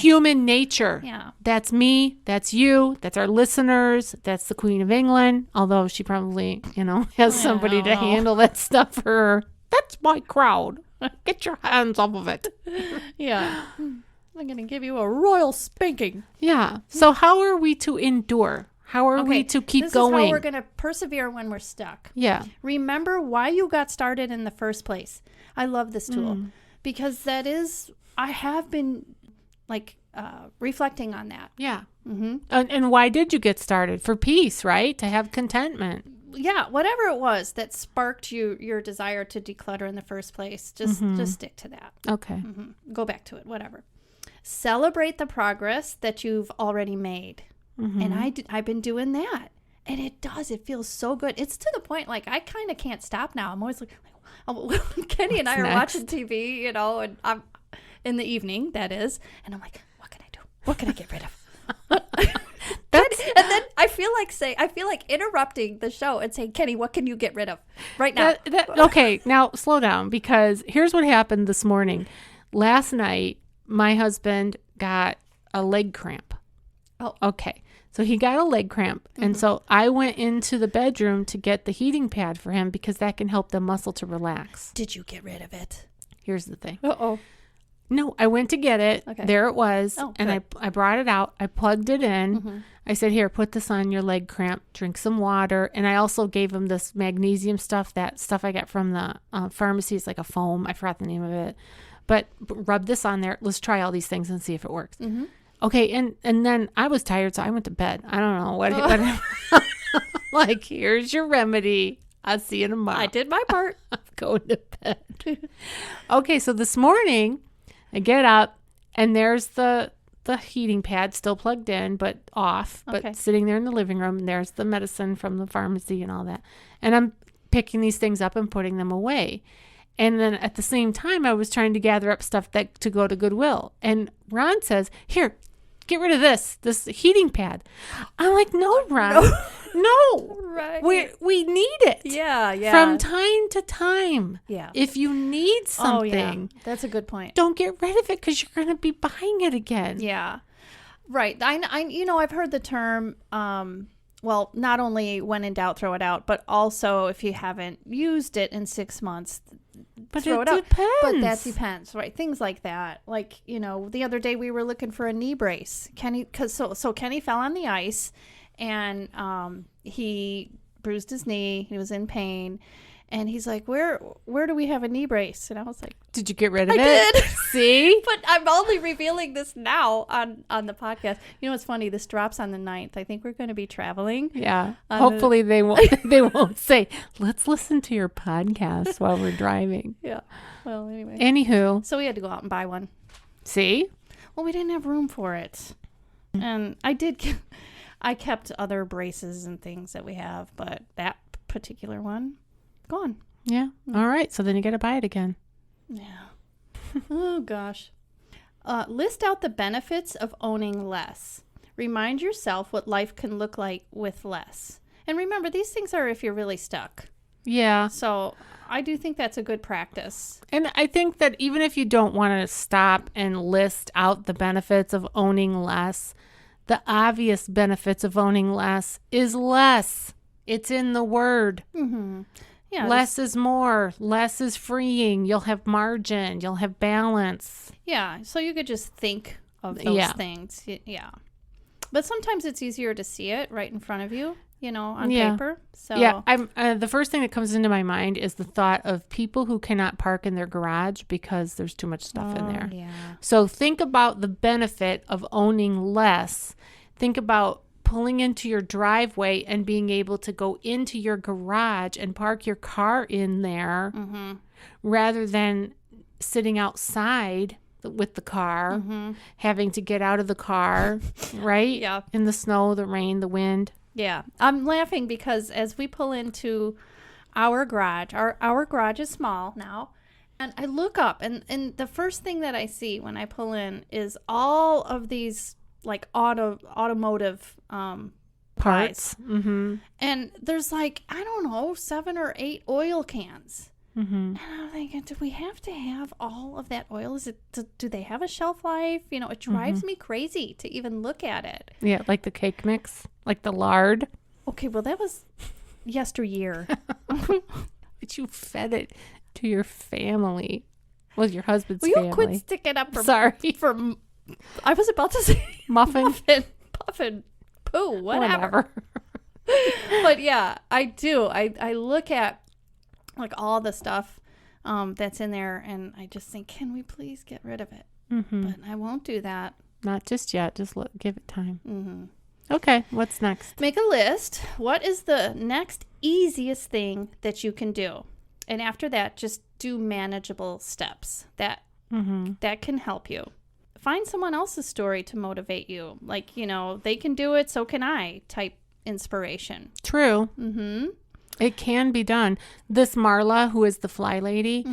Speaker 1: human nature.
Speaker 2: Yeah.
Speaker 1: That's me. That's you. That's our listeners. That's the Queen of England. Although she probably, has somebody to handle that stuff for her. That's my crowd. Get your hands off of it.
Speaker 2: Yeah. I'm going to give you a royal spanking.
Speaker 1: Yeah. So how are we to endure? How are we to keep going?
Speaker 2: This is how we're going to persevere when we're stuck.
Speaker 1: Yeah.
Speaker 2: Remember why you got started in the first place. I love this tool because I have been reflecting on that.
Speaker 1: Yeah. Mm-hmm. And why did you get started? For peace, right? To have contentment.
Speaker 2: Yeah. Whatever it was that sparked your desire to declutter in the first place, just stick to that.
Speaker 1: Okay.
Speaker 2: Go back to it, whatever. Celebrate the progress that you've already made. And I've been doing that. And it feels so good. It's to the point, I kind of can't stop now. I'm always Kenny and I are watching TV, and I'm in the evening, that is. And I'm like, what can I do? What can I get rid of? And then I feel like interrupting the show and saying, Kenny, what can you get rid of right now?
Speaker 1: Okay, now slow down, because here's what happened this morning. Last night, my husband got a leg cramp.
Speaker 2: Oh.
Speaker 1: Okay. So he got a leg cramp. And so I went into the bedroom to get the heating pad for him because that can help the muscle to relax.
Speaker 2: Did you get rid of it?
Speaker 1: Here's the thing.
Speaker 2: Uh-oh.
Speaker 1: No, I went to get it.
Speaker 2: Okay.
Speaker 1: There it was.
Speaker 2: Oh,
Speaker 1: and I brought it out. I plugged it in. I said, here, put this on your leg cramp. Drink some water. And I also gave him this magnesium stuff, that stuff I got from the pharmacy. It's like a foam. I forgot the name of it. But rub this on there. Let's try all these things and see if it works. Okay, and then I was tired, so I went to bed. I don't know what here's your remedy. I'll see you tomorrow.
Speaker 2: I did my part.
Speaker 1: I'm going to bed. Okay, so this morning, I get up, and there's the heating pad still plugged in, but off, but sitting there in the living room, and there's the medicine from the pharmacy and all that. And I'm picking these things up and putting them away. And then at the same time, I was trying to gather up stuff to go to Goodwill. And Ron says, here, get rid of this heating pad. I'm like, no, Ron, no.
Speaker 2: Right.
Speaker 1: We need it.
Speaker 2: Yeah.
Speaker 1: From time to time.
Speaker 2: Yeah.
Speaker 1: If you need something.
Speaker 2: That's a good point.
Speaker 1: Don't get rid of it because you're going to be buying it again.
Speaker 2: Yeah. Right. I've heard the term, not only when in doubt, throw it out, but also if you haven't used it in 6 months, throw it out. But that depends, right? Things like that. The other day we were looking for a knee brace. Kenny fell on the ice and he bruised his knee. He was in pain. And he's like, where do we have a knee brace? And I was like,
Speaker 1: did you get rid of
Speaker 2: I
Speaker 1: it?
Speaker 2: did.
Speaker 1: See?
Speaker 2: But I'm only revealing this now on the podcast. You know what's funny? This drops on the 9th. I think we're going to be traveling.
Speaker 1: Yeah. Hopefully they won't say, let's listen to your podcast while we're driving.
Speaker 2: Yeah. Well, anyway.
Speaker 1: Anywho.
Speaker 2: So we had to go out and buy one.
Speaker 1: See?
Speaker 2: Well, we didn't have room for it. And I kept other braces and things that we have, but that particular one, gone.
Speaker 1: Yeah. All right. So then you got to buy it again.
Speaker 2: Yeah. Oh, gosh. List out the benefits of owning less. Remind yourself what life can look like with less. And remember, these things are if you're really stuck.
Speaker 1: Yeah.
Speaker 2: So I do think that's a good practice.
Speaker 1: And I think that even if you don't want to stop and list out the benefits of owning less, the obvious benefits of owning less is less. It's in the word.
Speaker 2: Mm-hmm. Yeah,
Speaker 1: less is more. Less is freeing. You'll have margin. You'll have balance.
Speaker 2: Yeah. So you could just think of those things. Yeah. But sometimes it's easier to see it right in front of you, on paper. So
Speaker 1: yeah, I'm the first thing that comes into my mind is the thought of people who cannot park in their garage because there's too much stuff in there.
Speaker 2: Yeah.
Speaker 1: So think about the benefit of owning less. Think about pulling into your driveway and being able to go into your garage and park your car in there rather than sitting outside with the car, having to get out of the car, right?
Speaker 2: Yeah.
Speaker 1: In the snow, the rain, the wind.
Speaker 2: Yeah. I'm laughing because as we pull into our garage, our garage is small now, and I look up and the first thing that I see when I pull in is all of these like automotive
Speaker 1: parts.
Speaker 2: And there's like, I don't know, 7 or 8 oil cans.
Speaker 1: And
Speaker 2: I'm thinking, do we have to have all of that oil? Do they have a shelf life? It drives me crazy to even look at it.
Speaker 1: Yeah, like the cake mix, like the lard.
Speaker 2: Okay, well, that was yesteryear.
Speaker 1: But you fed it to your family. Well, your husband's
Speaker 2: family. Will you
Speaker 1: family.
Speaker 2: quit sticking up for...
Speaker 1: Sorry.
Speaker 2: I was about to say...
Speaker 1: Muffin,
Speaker 2: poo, whatever. But yeah, I do. I look at like all the stuff that's in there, and I just think, can we please get rid of it? But I won't do that.
Speaker 1: Not just yet. Just give it time. Okay, what's next?
Speaker 2: Make a list. What is the next easiest thing that you can do? And after that, just do manageable steps that can help you. Find someone else's story to motivate you. Like, they can do it, so can I type inspiration.
Speaker 1: True. It can be done. This Marla, who is the fly lady,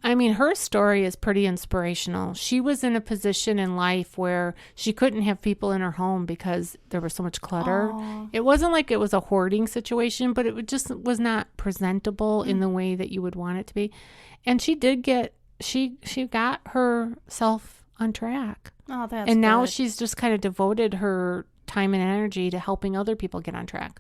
Speaker 1: I mean, her story is pretty inspirational. She was in a position in life where she couldn't have people in her home because there was so much clutter. Aww. It wasn't like it was a hoarding situation, but it just was not presentable in the way that you would want it to be. And she did she got herself on track.
Speaker 2: Oh, that's
Speaker 1: And now
Speaker 2: good.
Speaker 1: she's just kind of devoted her time and energy to helping other people get on track.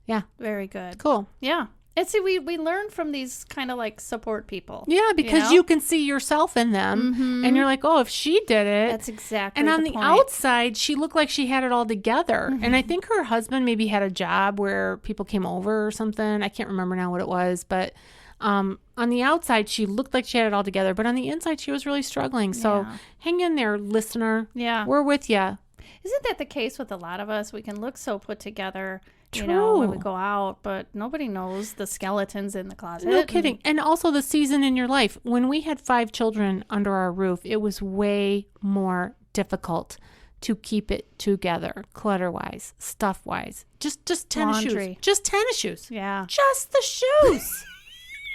Speaker 1: Yeah.
Speaker 2: Very good.
Speaker 1: Cool.
Speaker 2: Yeah. And see, we learn from these kind of like support people.
Speaker 1: Yeah, because you can see yourself in them. And you're like, oh, if she did it.
Speaker 2: That's exactly
Speaker 1: And on the
Speaker 2: point.
Speaker 1: outside, she looked like she had it all together. And I think her husband maybe had a job where people came over or something. I can't remember now what it was. But on the outside, she looked like she had it all together. But on the inside, she was really struggling. So hang in there, listener.
Speaker 2: Yeah.
Speaker 1: We're with you.
Speaker 2: Isn't that the case with a lot of us? We can look so put together,
Speaker 1: True.
Speaker 2: when we go out, but nobody knows the skeletons in the closet.
Speaker 1: No kidding. And also the season in your life. When we had 5 children under our roof, it was way more difficult to keep it together, clutter-wise, stuff-wise. Just tennis
Speaker 2: Laundry.
Speaker 1: shoes. Just tennis shoes.
Speaker 2: Yeah.
Speaker 1: Just the shoes.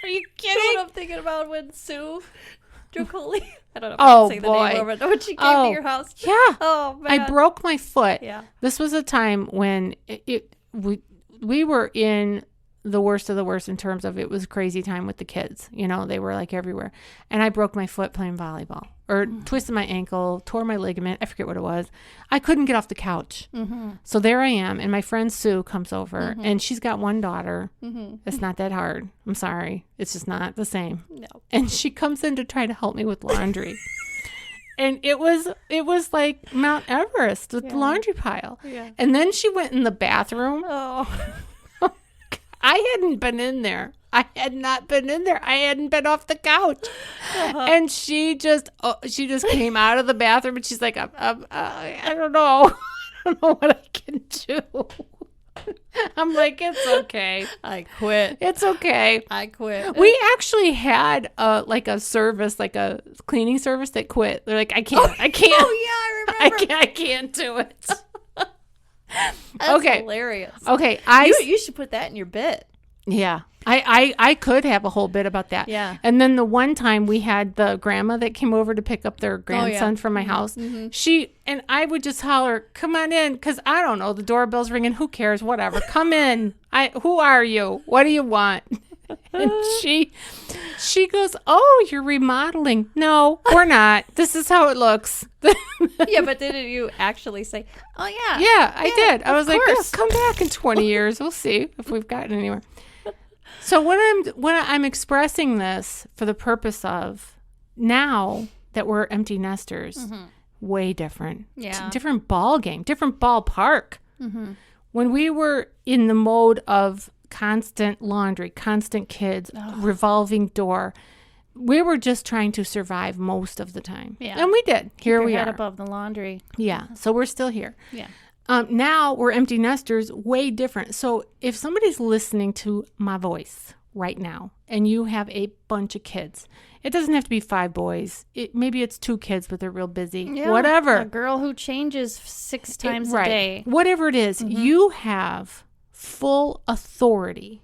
Speaker 1: Are you
Speaker 2: You know
Speaker 1: kidding?
Speaker 2: what I'm thinking about when Sue Dracoli, I don't know if I can say the name of it, when she came to your house.
Speaker 1: Yeah.
Speaker 2: Oh, man.
Speaker 1: I broke my foot.
Speaker 2: Yeah.
Speaker 1: This was a time when we were in the worst of the worst in terms of it was a crazy time with the kids. They were like everywhere. And I broke my foot playing volleyball or twisted my ankle, tore my ligament. I forget what it was. I couldn't get off the couch. So there I am. And my friend Sue comes over and she's got one daughter. It's not that hard. I'm sorry. It's just not the same.
Speaker 2: No.
Speaker 1: And she comes in to try to help me with laundry. And it was like Mount Everest with the laundry pile.
Speaker 2: Yeah.
Speaker 1: And then she went in the bathroom.
Speaker 2: Oh.
Speaker 1: I hadn't been in there. I had not been in there. I hadn't been off the couch. And she just came out of the bathroom and she's like, I don't know. I don't know what I can do. I'm like, it's okay.
Speaker 2: I quit.
Speaker 1: It's okay.
Speaker 2: I quit.
Speaker 1: We actually had a service, like a cleaning service that quit. They're like, I can't.
Speaker 2: Oh, yeah, I remember.
Speaker 1: I can't do it.
Speaker 2: That's
Speaker 1: okay.
Speaker 2: hilarious.
Speaker 1: Okay.
Speaker 2: You should put that in your bit.
Speaker 1: Yeah. I could have a whole bit about that.
Speaker 2: Yeah.
Speaker 1: And then the one time we had the grandma that came over to pick up their grandson from my house. And I would just holler, come on in, because I don't know, the doorbell's ringing, who cares, whatever, come in. Who are you? What do you want? And she goes, oh, you're remodeling. No, we're not. This is how it looks.
Speaker 2: Yeah, but didn't you actually say, oh, yeah.
Speaker 1: Yeah, I did. I was like,
Speaker 2: course.
Speaker 1: come back in 20 years. We'll see if we've gotten anywhere. So when I'm expressing this for the purpose of now that we're empty nesters, way different.
Speaker 2: Yeah.
Speaker 1: Different ball game, different ballpark. When we were in the mode of constant laundry, constant kids, revolving door, we were just trying to survive most of the time.
Speaker 2: Yeah.
Speaker 1: And we did. Here we
Speaker 2: Head
Speaker 1: are.
Speaker 2: above the laundry.
Speaker 1: Yeah. So we're still here.
Speaker 2: Yeah.
Speaker 1: Now we're empty nesters, way different. So if somebody's listening to my voice right now and you have a bunch of kids, it doesn't have to be 5 boys. Maybe it's 2 kids, but they're real busy.
Speaker 2: Yeah,
Speaker 1: whatever.
Speaker 2: A girl who changes 6 times a day.
Speaker 1: Whatever it is, you have full authority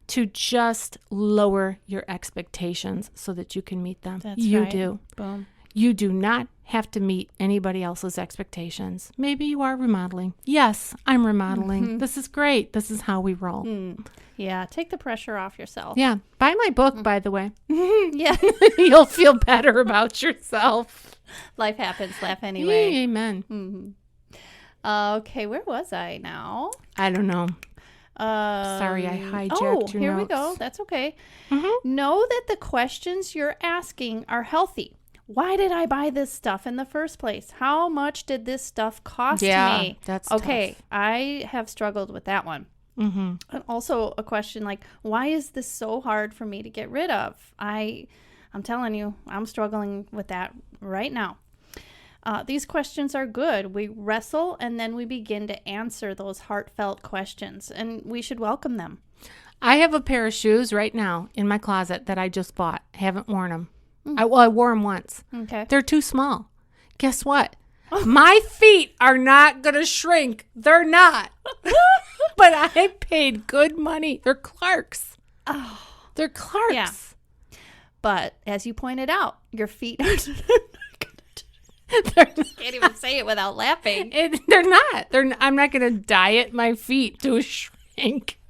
Speaker 1: to just lower your expectations so that you can meet them.
Speaker 2: That's
Speaker 1: you
Speaker 2: right.
Speaker 1: do.
Speaker 2: Boom.
Speaker 1: You do not have to meet anybody else's expectations. Maybe you are remodeling. Yes, I'm remodeling. This is great. This is how we roll.
Speaker 2: Yeah, take the pressure off yourself.
Speaker 1: Yeah. Buy my book, by the way.
Speaker 2: Yeah.
Speaker 1: You'll feel better about yourself.
Speaker 2: Life happens. Laugh anyway.
Speaker 1: Amen.
Speaker 2: Okay, where was I now?
Speaker 1: I don't know. Sorry, I hijacked your
Speaker 2: here we
Speaker 1: notes.
Speaker 2: go. That's okay. Know that the questions you're asking are healthy. Why did I buy this stuff in the first place? How much did this stuff cost me?
Speaker 1: That's
Speaker 2: okay.
Speaker 1: tough.
Speaker 2: I have struggled with that one. And also a question like, why is this so hard for me to get rid of? I'm telling you, I'm struggling with that right now. These questions are good. We wrestle and then we begin to answer those heartfelt questions, and we should welcome them.
Speaker 1: I have a pair of shoes right now in my closet that I just bought. I haven't worn them. I wore them once.
Speaker 2: Okay.
Speaker 1: They're too small. Guess what? My feet are not going to shrink. They're not. But I paid good money. They're Clarks.
Speaker 2: Oh.
Speaker 1: They're Clarks.
Speaker 2: Yeah. But as you pointed out, your feet are can't even say it without laughing.
Speaker 1: They're not. I'm not going to diet my feet to shrink.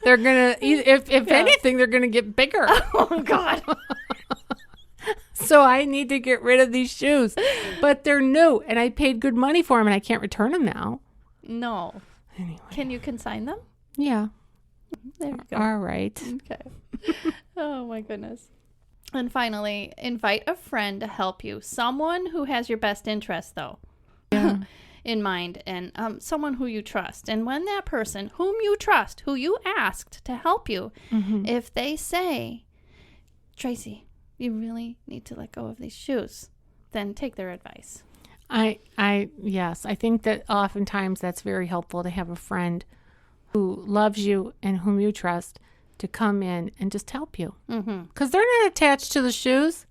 Speaker 1: They're going to, if anything, they're going to get bigger.
Speaker 2: Oh, God.
Speaker 1: So I need to get rid of these shoes. But they're new, and I paid good money for them, and I can't return them now.
Speaker 2: No.
Speaker 1: Anyway.
Speaker 2: Can you consign them?
Speaker 1: Yeah.
Speaker 2: There you go.
Speaker 1: All right.
Speaker 2: Okay. Oh, my goodness. And finally, invite a friend to help you. Someone who has your best interest, though, in mind, and someone who you trust. And when that person whom you trust, who you asked to help you, if they say, Tracy, you really need to let go of these shoes, then take their advice.
Speaker 1: Yes, I think that oftentimes that's very helpful to have a friend who loves you and whom you trust to come in and just help you. Because they're not attached to the shoes.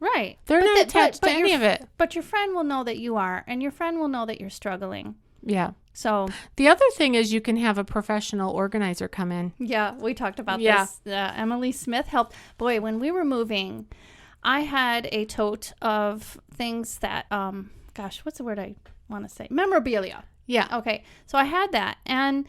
Speaker 2: Right.
Speaker 1: They're not attached to any of it.
Speaker 2: But your friend will know that you are, and your friend will know that you're struggling.
Speaker 1: Yeah.
Speaker 2: So
Speaker 1: the other thing is you can have a professional organizer come in.
Speaker 2: Yeah, we talked about this. Emily Smith helped. Boy, when we were moving, I had a tote of things that, what's the word I want to say? Memorabilia.
Speaker 1: Yeah.
Speaker 2: Okay. So I had that, and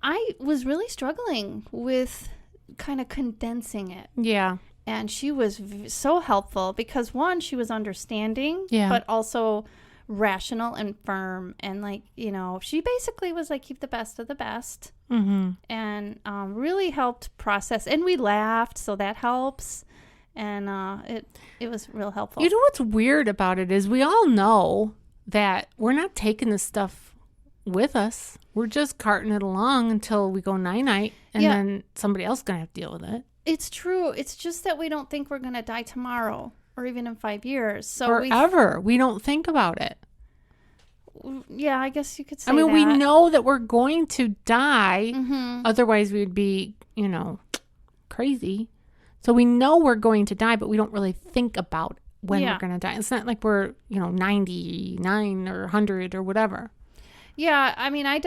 Speaker 2: I was really struggling with kind of condensing it. Yeah. And she was so helpful because, one, she was understanding, but also rational and firm. And, she basically was like, keep the best of the best. And really helped process. And we laughed, so that helps. And it was real helpful.
Speaker 1: You know what's weird about it is we all know that we're not taking this stuff with us. We're just carting it along until we go night-night, and then somebody else is going to have to deal with it.
Speaker 2: It's true. It's just that we don't think we're going to die tomorrow or even in 5 years. So
Speaker 1: or ever. We don't think about it.
Speaker 2: Yeah, I guess you could say
Speaker 1: I mean,
Speaker 2: that.
Speaker 1: we know that we're going to die.
Speaker 2: Mm-hmm.
Speaker 1: Otherwise, we'd be, crazy. So we know we're going to die, but we don't really think about when we're going to die. It's not like we're, 99 or 100 or whatever.
Speaker 2: Yeah, I mean, I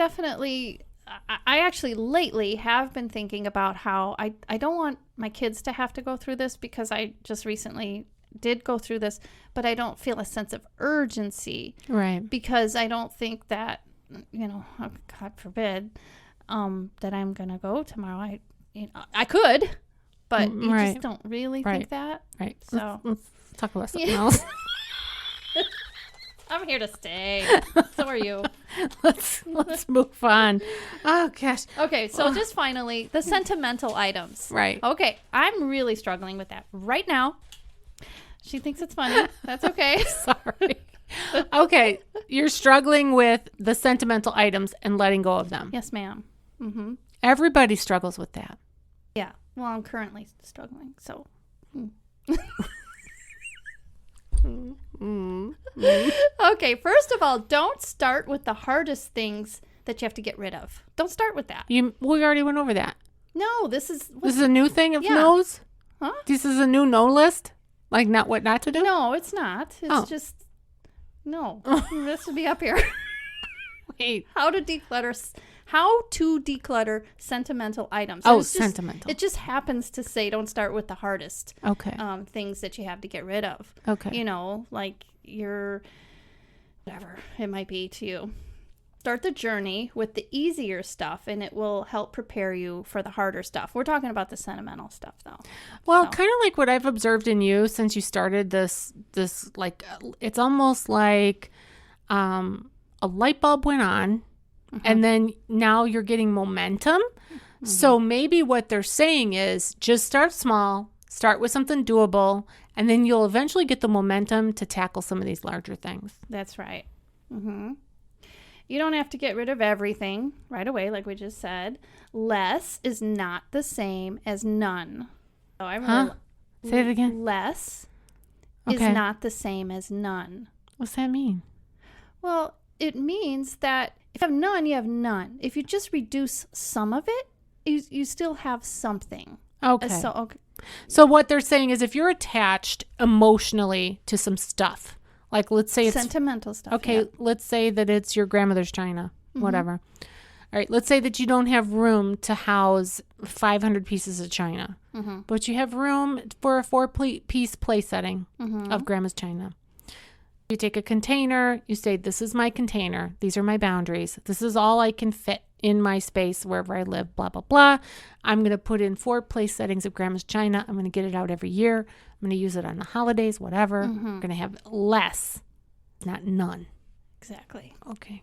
Speaker 2: actually lately have been thinking about how I don't want my kids to have to go through this, because I just recently did go through this, but I don't feel a sense of urgency.
Speaker 1: Right.
Speaker 2: Because I don't think that, God forbid, that I'm going to go tomorrow. I could, but you just don't really think that.
Speaker 1: Right.
Speaker 2: So
Speaker 1: let's talk about something else.
Speaker 2: I'm here to stay. So are you.
Speaker 1: Let's move on. Oh gosh.
Speaker 2: Okay, so just finally, the sentimental items.
Speaker 1: Right.
Speaker 2: Okay, I'm really struggling with that right now. She thinks it's funny. That's okay.
Speaker 1: Sorry. Okay, you're struggling with the sentimental items and letting go of them.
Speaker 2: Yes, ma'am. Mm-hmm.
Speaker 1: Everybody struggles with that.
Speaker 2: Yeah. Well, I'm currently struggling, so. Okay, first of all, don't start with the hardest things that you have to get rid of. Don't start with that.
Speaker 1: We already went over that.
Speaker 2: No, this is
Speaker 1: a new thing of no's?
Speaker 2: Huh?
Speaker 1: This is a new no list? Like not what not to do?
Speaker 2: No, it's not. It's just no. This would be up here.
Speaker 1: Wait.
Speaker 2: How to declutter sentimental items.
Speaker 1: Sentimental.
Speaker 2: It just happens to say don't start with the hardest.
Speaker 1: Okay.
Speaker 2: Things that you have to get rid of.
Speaker 1: Okay.
Speaker 2: Like your whatever it might be to you. Start the journey with the easier stuff, and it will help prepare you for the harder stuff. We're talking about the sentimental stuff, though.
Speaker 1: Well, kind of like what I've observed in you since you started this like, it's almost like a light bulb went on, and then now you're getting momentum. Mm-hmm. So maybe what they're saying is just start small, start with something doable, and then you'll eventually get the momentum to tackle some of these larger things.
Speaker 2: That's right. Mm-hmm. You don't have to get rid of everything right away, like we just said. Less is not the same as none. So I remember.
Speaker 1: Say it again.
Speaker 2: Less is not the same as none.
Speaker 1: What's that mean?
Speaker 2: Well, it means that if you have none, you have none. If you just reduce some of it, you still have something.
Speaker 1: Okay. So what they're saying is if you're attached emotionally to some stuff, like let's say it's
Speaker 2: sentimental stuff.
Speaker 1: Okay, let's say that it's your grandmother's china, whatever. All right, let's say that you don't have room to house 500 pieces of china, but you have room for a 4-piece place setting of grandma's china. You take a container, you say, this is my container. These are my boundaries. This is all I can fit in my space wherever I live, blah, blah, blah. I'm going to put in 4 place settings of grandma's china. I'm going to get it out every year. I'm going to use it on the holidays, whatever. I'm going to have less, not none.
Speaker 2: Exactly.
Speaker 1: Okay.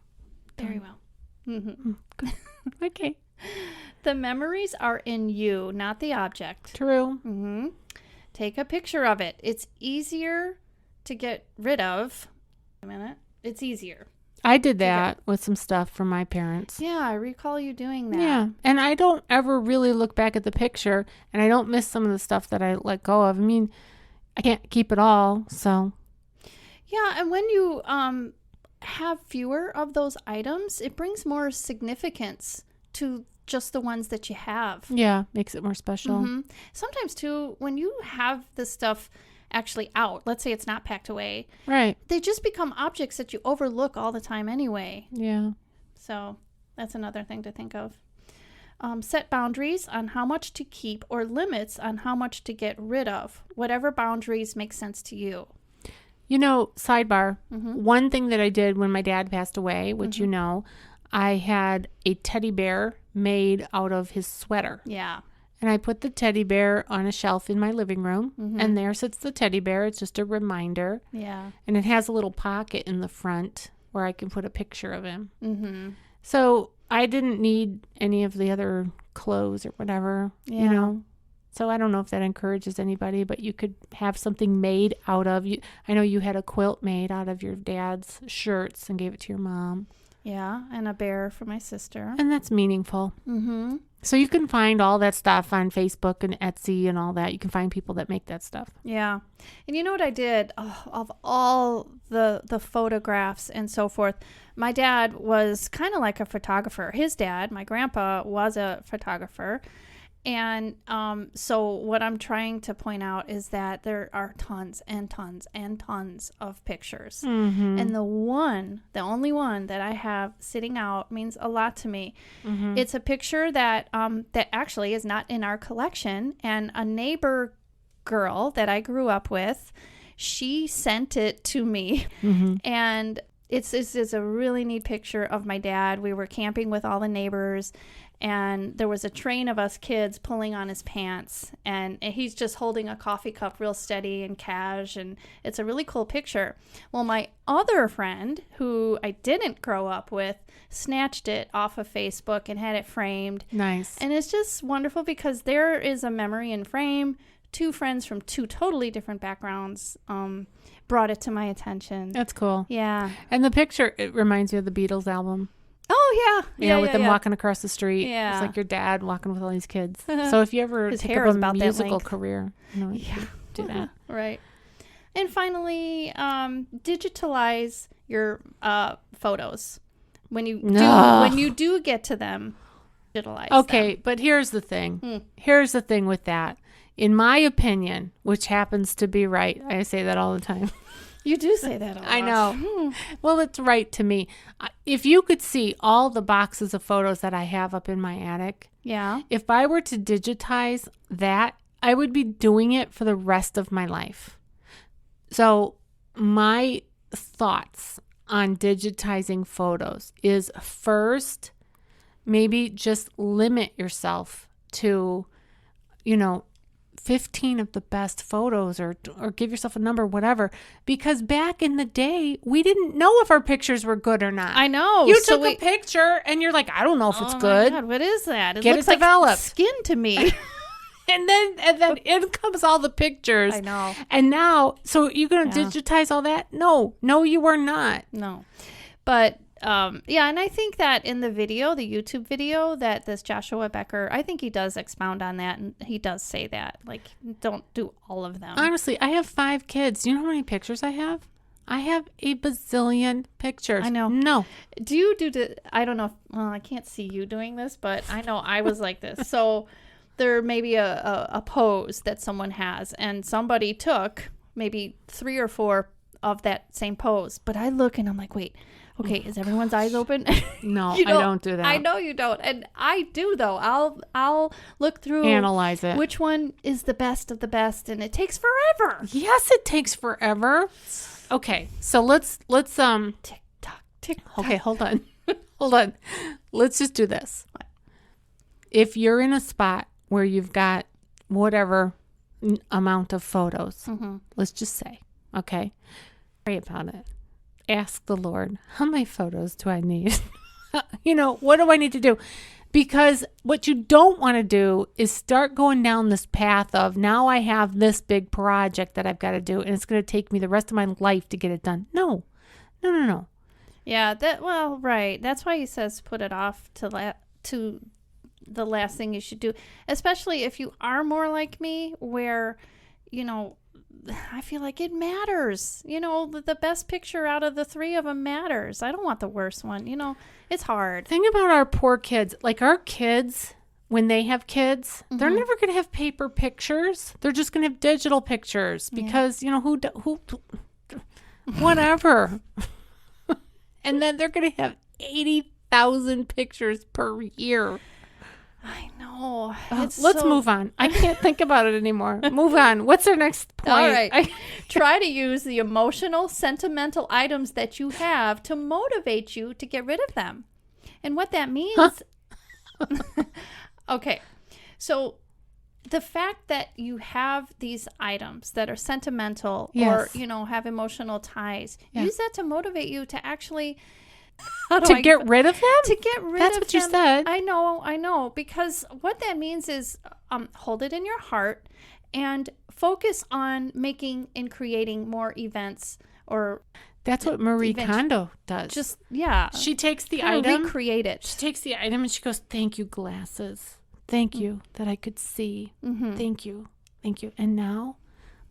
Speaker 2: Very well. Mm-hmm.
Speaker 1: Okay.
Speaker 2: The memories are in you, not the object.
Speaker 1: True.
Speaker 2: Mm-hmm. Take a picture of it. It's easier to get rid of. A minute. It's easier.
Speaker 1: I did that with some stuff from my parents.
Speaker 2: Yeah, I recall you doing that.
Speaker 1: Yeah, and I don't ever really look back at the picture, and I don't miss some of the stuff that I let go of. I mean, I can't keep it all, so.
Speaker 2: Yeah, and when you have fewer of those items, it brings more significance to just the ones that you have.
Speaker 1: Yeah, makes it more special.
Speaker 2: Mm-hmm. Sometimes, too, when you have the stuff actually out, let's say it's not packed away,
Speaker 1: right,
Speaker 2: they just become objects that you overlook all the time anyway.
Speaker 1: Yeah.
Speaker 2: So that's another thing to think of. Set boundaries on how much to keep or limits on how much to get rid of. Whatever boundaries make sense to you.
Speaker 1: Sidebar, one thing that I did when my dad passed away, which I had a teddy bear made out of his sweater.
Speaker 2: Yeah.
Speaker 1: And I put the teddy bear on a shelf in my living room, and there sits the teddy bear. It's just a reminder.
Speaker 2: Yeah.
Speaker 1: And it has a little pocket in the front where I can put a picture of him.
Speaker 2: Mm-hmm.
Speaker 1: So I didn't need any of the other clothes or whatever, So I don't know if that encourages anybody, but you could have something made out of you. I know you had a quilt made out of your dad's shirts and gave it to your mom.
Speaker 2: Yeah, and a bear for my sister.
Speaker 1: And that's meaningful.
Speaker 2: Mm-hmm.
Speaker 1: So you can find all that stuff on Facebook and Etsy and all that. You can find people that make that stuff.
Speaker 2: Yeah. And you know what I did? Of all the photographs and so forth, my dad was kind of like a photographer. His dad, my grandpa, was a photographer. And so what I'm trying to point out is that there are tons and tons and tons of pictures.
Speaker 1: Mm-hmm.
Speaker 2: And the only one that I have sitting out means a lot to me.
Speaker 1: Mm-hmm.
Speaker 2: It's a picture that actually is not in our collection. And a neighbor girl that I grew up with, she sent it to me.
Speaker 1: Mm-hmm.
Speaker 2: And it's a really neat picture of my dad. We were camping with all the neighbors. And there was a train of us kids pulling on his pants, and he's just holding a coffee cup real steady and cash, and it's a really cool picture. Well, my other friend, who I didn't grow up with, snatched it off of Facebook and had it framed.
Speaker 1: Nice.
Speaker 2: And it's just wonderful because there is a memory in frame. Two friends from two totally different backgrounds brought it to my attention.
Speaker 1: That's cool.
Speaker 2: Yeah.
Speaker 1: And the picture, it reminds you of the Beatles album.
Speaker 2: Oh, yeah.
Speaker 1: Yeah, with them walking across the street.
Speaker 2: Yeah.
Speaker 1: It's like your dad walking with all these kids. So if you ever
Speaker 2: His
Speaker 1: take
Speaker 2: hair
Speaker 1: up
Speaker 2: is
Speaker 1: a
Speaker 2: about that
Speaker 1: musical
Speaker 2: length.
Speaker 1: career, do that.
Speaker 2: Right. And finally, digitalize your photos. When you do get to them, digitalize
Speaker 1: Okay,
Speaker 2: them.
Speaker 1: but here's the thing. Here's the thing with that. In my opinion, which happens to be right, I say that all the time.
Speaker 2: You do say that a lot.
Speaker 1: I know. Well, it's right to me. If you could see all the boxes of photos that I have up in my attic,
Speaker 2: Yeah.
Speaker 1: if I were to digitize that, I would be doing it for the rest of my life. So my thoughts on digitizing photos is first, maybe just limit yourself to, 15 of the best photos or give yourself a number, whatever. Because back in the day, we didn't know if our pictures were good or not.
Speaker 2: I know.
Speaker 1: You took a picture and you're like, I don't know if it's good.
Speaker 2: My God, what is that?
Speaker 1: Get
Speaker 2: looks
Speaker 1: it developed.
Speaker 2: Like skin to me.
Speaker 1: And then in comes all the pictures.
Speaker 2: I know.
Speaker 1: And now, so you're going to digitize all that? No, you are not.
Speaker 2: No. But and I think that in the YouTube video that this Joshua Becker, I think he does expound on that, and he does say that, like, don't do all of them.
Speaker 1: Honestly, I have 5 kids. Do you know how many pictures I have? I have a bazillion pictures.
Speaker 2: I know.
Speaker 1: No.
Speaker 2: Do you I don't know. Well, I can't see you doing this, but I know I was like this. So there may be a pose that someone has, and somebody took maybe 3 or 4 of that same pose. But I look and I'm like, wait. Okay, is everyone's eyes open?
Speaker 1: No, I don't do that.
Speaker 2: I know you don't, and I do though. I'll look through,
Speaker 1: analyze it.
Speaker 2: Which one is the best of the best, and it takes forever.
Speaker 1: Yes, it takes forever. Okay, so let's
Speaker 2: tick tock, tick tock.
Speaker 1: Okay, hold on. Let's just do this. If you're in a spot where you've got whatever amount of photos, let's just say, okay, pray about it. Ask the Lord, how many photos do I need? What do I need to do? Because what you don't want to do is start going down this path of, now I have this big project that I've got to do, and it's going to take me the rest of my life to get it done. No.
Speaker 2: Yeah, right. That's why he says put it off to the last thing you should do, especially if you are more like me, where, I feel like it matters. The best picture out of the 3 of them matters. I don't want the worst one. It's hard.
Speaker 1: Think about our poor kids. Like our kids, when they have kids, they're never going to have paper pictures. They're just going to have digital pictures because, who whatever. And then they're going to have 80,000 pictures per year.
Speaker 2: I know.
Speaker 1: Let's move on. I can't think about it anymore. Move on. What's our next point?
Speaker 2: All right. Try to use the emotional, sentimental items that you have to motivate you to get rid of them. And what that means... Okay. So the fact that you have these items that are sentimental or, have emotional ties, use that to motivate you to actually...
Speaker 1: get rid of them?
Speaker 2: To get rid of them.
Speaker 1: That's what you said.
Speaker 2: I know. Because what that means is hold it in your heart and focus on making and creating more events or...
Speaker 1: That's what Marie Kondo does.
Speaker 2: Just, yeah.
Speaker 1: She takes the
Speaker 2: kind of
Speaker 1: item.
Speaker 2: recreate it.
Speaker 1: She takes the item and she goes, thank you, glasses. Thank you that I could see. Thank you. Thank you. And now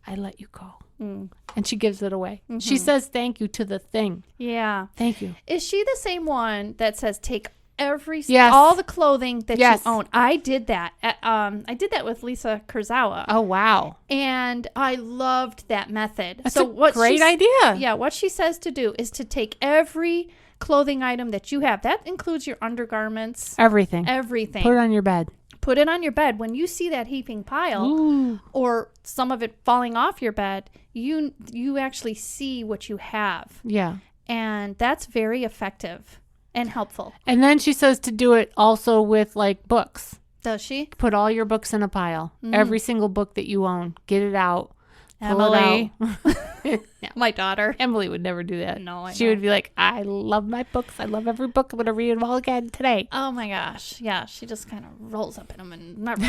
Speaker 1: I let you go. And she gives it away. She says thank you to the thing.
Speaker 2: Yeah.
Speaker 1: Thank you.
Speaker 2: Is she the same one that says take
Speaker 1: Yes.
Speaker 2: all the clothing that
Speaker 1: Yes.
Speaker 2: you own? I did that. I did that with Lisa Kurzawa.
Speaker 1: Oh, wow.
Speaker 2: And I loved that method.
Speaker 1: That's a great idea.
Speaker 2: Yeah, what she says to do is to take every clothing item that you have. That includes your undergarments.
Speaker 1: Everything.
Speaker 2: Everything.
Speaker 1: Put it on your bed.
Speaker 2: Put it on your bed. When you see that heaping pile or some of it falling off your bed, you actually see what you have.
Speaker 1: Yeah.
Speaker 2: And that's very effective and helpful.
Speaker 1: And then she says to do it also with like books.
Speaker 2: Does she?
Speaker 1: Put all your books in a pile. Every single book that you own. Get it out.
Speaker 2: Emily.
Speaker 1: Pull it out. Yeah.
Speaker 2: My daughter.
Speaker 1: Emily would never do that.
Speaker 2: No, I
Speaker 1: She would be like, I love my books. I love every book. I'm going to read them all again today.
Speaker 2: Oh my gosh. Yeah, she just kind of rolls up in them and never.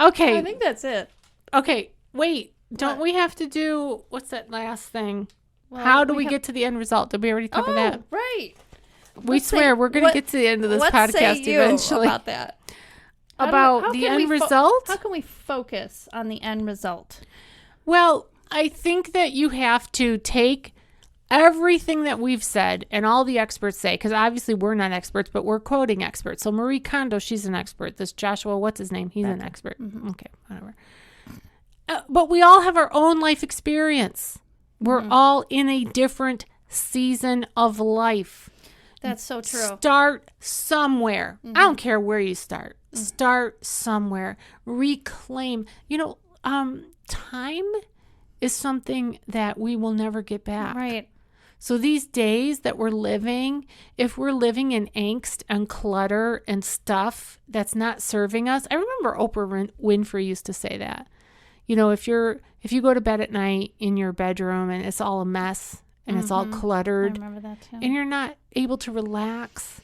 Speaker 1: Okay.
Speaker 2: I think that's it.
Speaker 1: Okay. Wait. Don't we have to do, what's that last thing? Well, how do we get to the end result? Did we already cover that?
Speaker 2: Right.
Speaker 1: We swear we're going to get to the end of this podcast eventually.
Speaker 2: About that.
Speaker 1: About the end result?
Speaker 2: How can we focus on the end result?
Speaker 1: Well, I think that you have to take everything that we've said and all the experts say, because obviously we're not experts, but we're quoting experts. So Marie Kondo, she's an expert. This Joshua, what's his name? He's an expert. Okay, whatever. But we all have our own life experience. We're all in a different season of life.
Speaker 2: That's so true.
Speaker 1: Start somewhere. I don't care where you start. Start somewhere. Reclaim. Time is something that we will never get back.
Speaker 2: Right.
Speaker 1: So these days that we're living, if we're living in angst and clutter and stuff that's not serving us. I remember Oprah Winfrey used to say that. If you go to bed at night in your bedroom and it's all a mess and it's all cluttered,
Speaker 2: I remember that too.
Speaker 1: And you're not able to relax,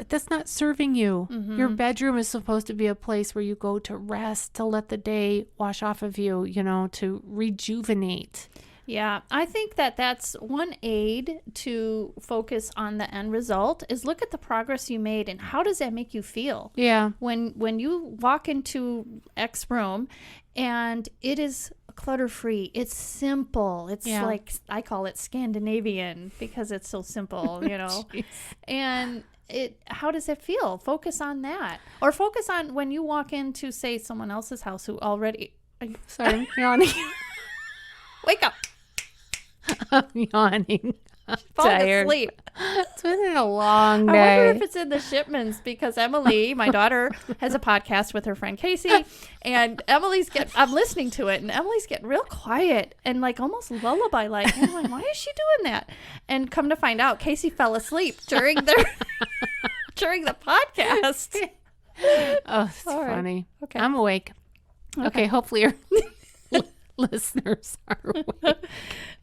Speaker 1: that's not serving you. Your bedroom is supposed to be a place where you go to rest, to let the day wash off of you, to rejuvenate.
Speaker 2: Yeah, I think that's one aid to focus on the end result is look at the progress you made and how does that make you feel?
Speaker 1: Yeah.
Speaker 2: When you walk into X room and it is clutter-free, it's simple. It's like, I call it Scandinavian because it's so simple, And how does it feel? Focus on that. Or focus on when you walk into, say, someone else's house who already...
Speaker 1: Sorry, I'm yawning.
Speaker 2: Wake up.
Speaker 1: I'm yawning. I'm
Speaker 2: falling
Speaker 1: tired.
Speaker 2: Asleep.
Speaker 1: It's been a long day.
Speaker 2: I wonder if it's in the shipments because Emily, my daughter, has a podcast with her friend Casey, and I'm listening to it, and Emily's getting real quiet and like almost lullaby-like. And I'm like, why is she doing that? And come to find out, Casey fell asleep during the podcast.
Speaker 1: Oh, it's funny.
Speaker 2: Okay.
Speaker 1: I'm awake. Okay, hopefully your listeners are awake.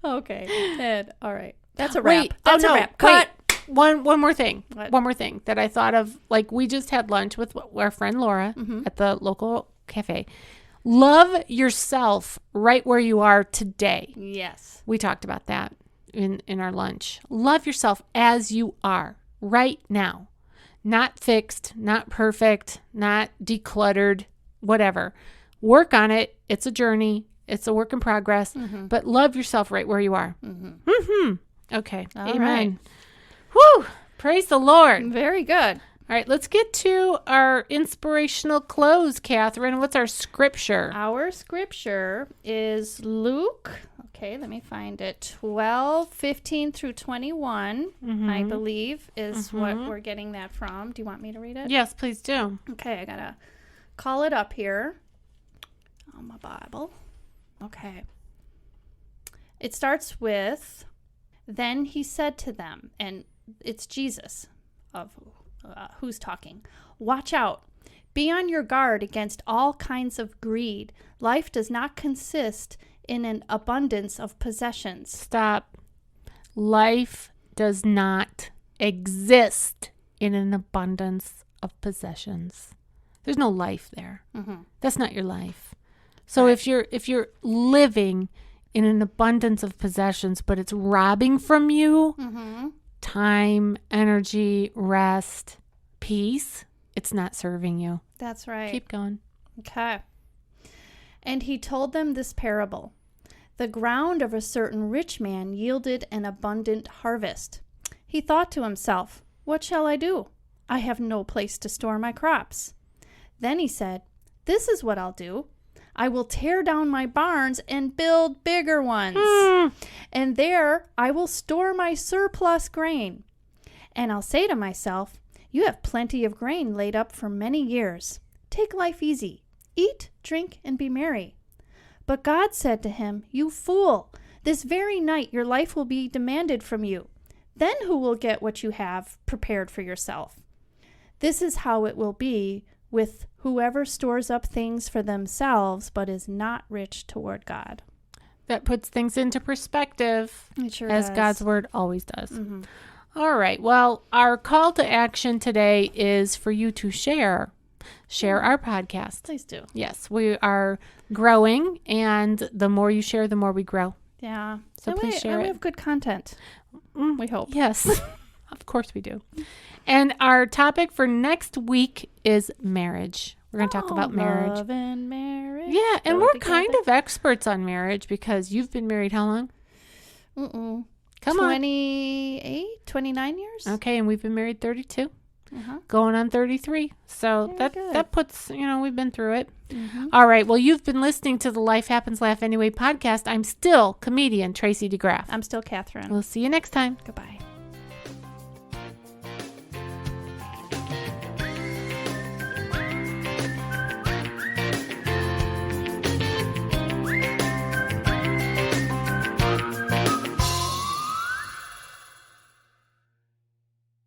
Speaker 2: Okay. And, all right. That's a wrap.
Speaker 1: Wait,
Speaker 2: That's a wrap. Cut.
Speaker 1: One more thing.
Speaker 2: What?
Speaker 1: One more thing that I thought of. Like, we just had lunch with our friend Laura at the local cafe. Love yourself right where you are today.
Speaker 2: Yes.
Speaker 1: We talked about that in our lunch. Love yourself as you are right now. Not fixed, not perfect, not decluttered, whatever. Work on it. It's a journey. It's a work in progress. But love yourself right where you are. Okay.
Speaker 2: All
Speaker 1: Amen.
Speaker 2: right.
Speaker 1: Woo! Praise the Lord.
Speaker 2: Very good.
Speaker 1: All right, let's get to our inspirational close, Cathrine. What's our scripture?
Speaker 2: Our scripture is Luke. Okay, let me find it. 12:15 through 21, I believe, is what we're getting that from. Do you want me to read it?
Speaker 1: Yes, please do.
Speaker 2: Okay, I got to call it up here on my Bible. Okay. It starts with, then he said to them, and it's Jesus of who's talking. Watch out. Be on your guard against all kinds of greed. Life does not consist in an abundance of possessions.
Speaker 1: Stop. Life does not exist in an abundance of possessions. There's no life there. That's not your life. So if you're living in an abundance of possessions, but it's robbing from you time, energy, rest, peace, it's not serving you.
Speaker 2: That's right.
Speaker 1: Keep going.
Speaker 2: Okay. And he told them this parable. The ground of a certain rich man yielded an abundant harvest. He thought to himself, what shall I do? I have no place to store my crops. Then he said, this is what I'll do. I will tear down my barns and build bigger ones. And there I will store my surplus grain. And I'll say to myself, you have plenty of grain laid up for many years. Take life easy. Eat, drink, and be merry. But God said to him, you fool, this very night your life will be demanded from you. Then who will get what you have prepared for yourself? This is how it will be with whoever stores up things for themselves but is not rich toward God.
Speaker 1: That puts things into perspective,
Speaker 2: It sure
Speaker 1: as
Speaker 2: does.
Speaker 1: God's word always does. All right. Well, our call to action today is for you to share our podcast.
Speaker 2: Please do.
Speaker 1: Yes, we are growing, and the more you share, the more we grow.
Speaker 2: Yeah.
Speaker 1: So please share
Speaker 2: and
Speaker 1: it.
Speaker 2: we have good content. We hope.
Speaker 1: Yes, of course we do. And our topic for next week is marriage. We're going to talk about marriage.
Speaker 2: Love and marriage.
Speaker 1: Yeah, and
Speaker 2: go
Speaker 1: we're
Speaker 2: together.
Speaker 1: kind of experts on marriage because you've been married how long? Come on.
Speaker 2: 28, 29 years.
Speaker 1: Okay, and we've been married 32.
Speaker 2: Uh-huh.
Speaker 1: Going on 33. So
Speaker 2: Very good.
Speaker 1: that puts, we've been through it. All right. Well, you've been listening to the Life Happens Laugh Anyway podcast. I'm still comedian Tracy DeGraaf.
Speaker 2: I'm still Cathrine.
Speaker 1: We'll see you next time.
Speaker 2: Goodbye.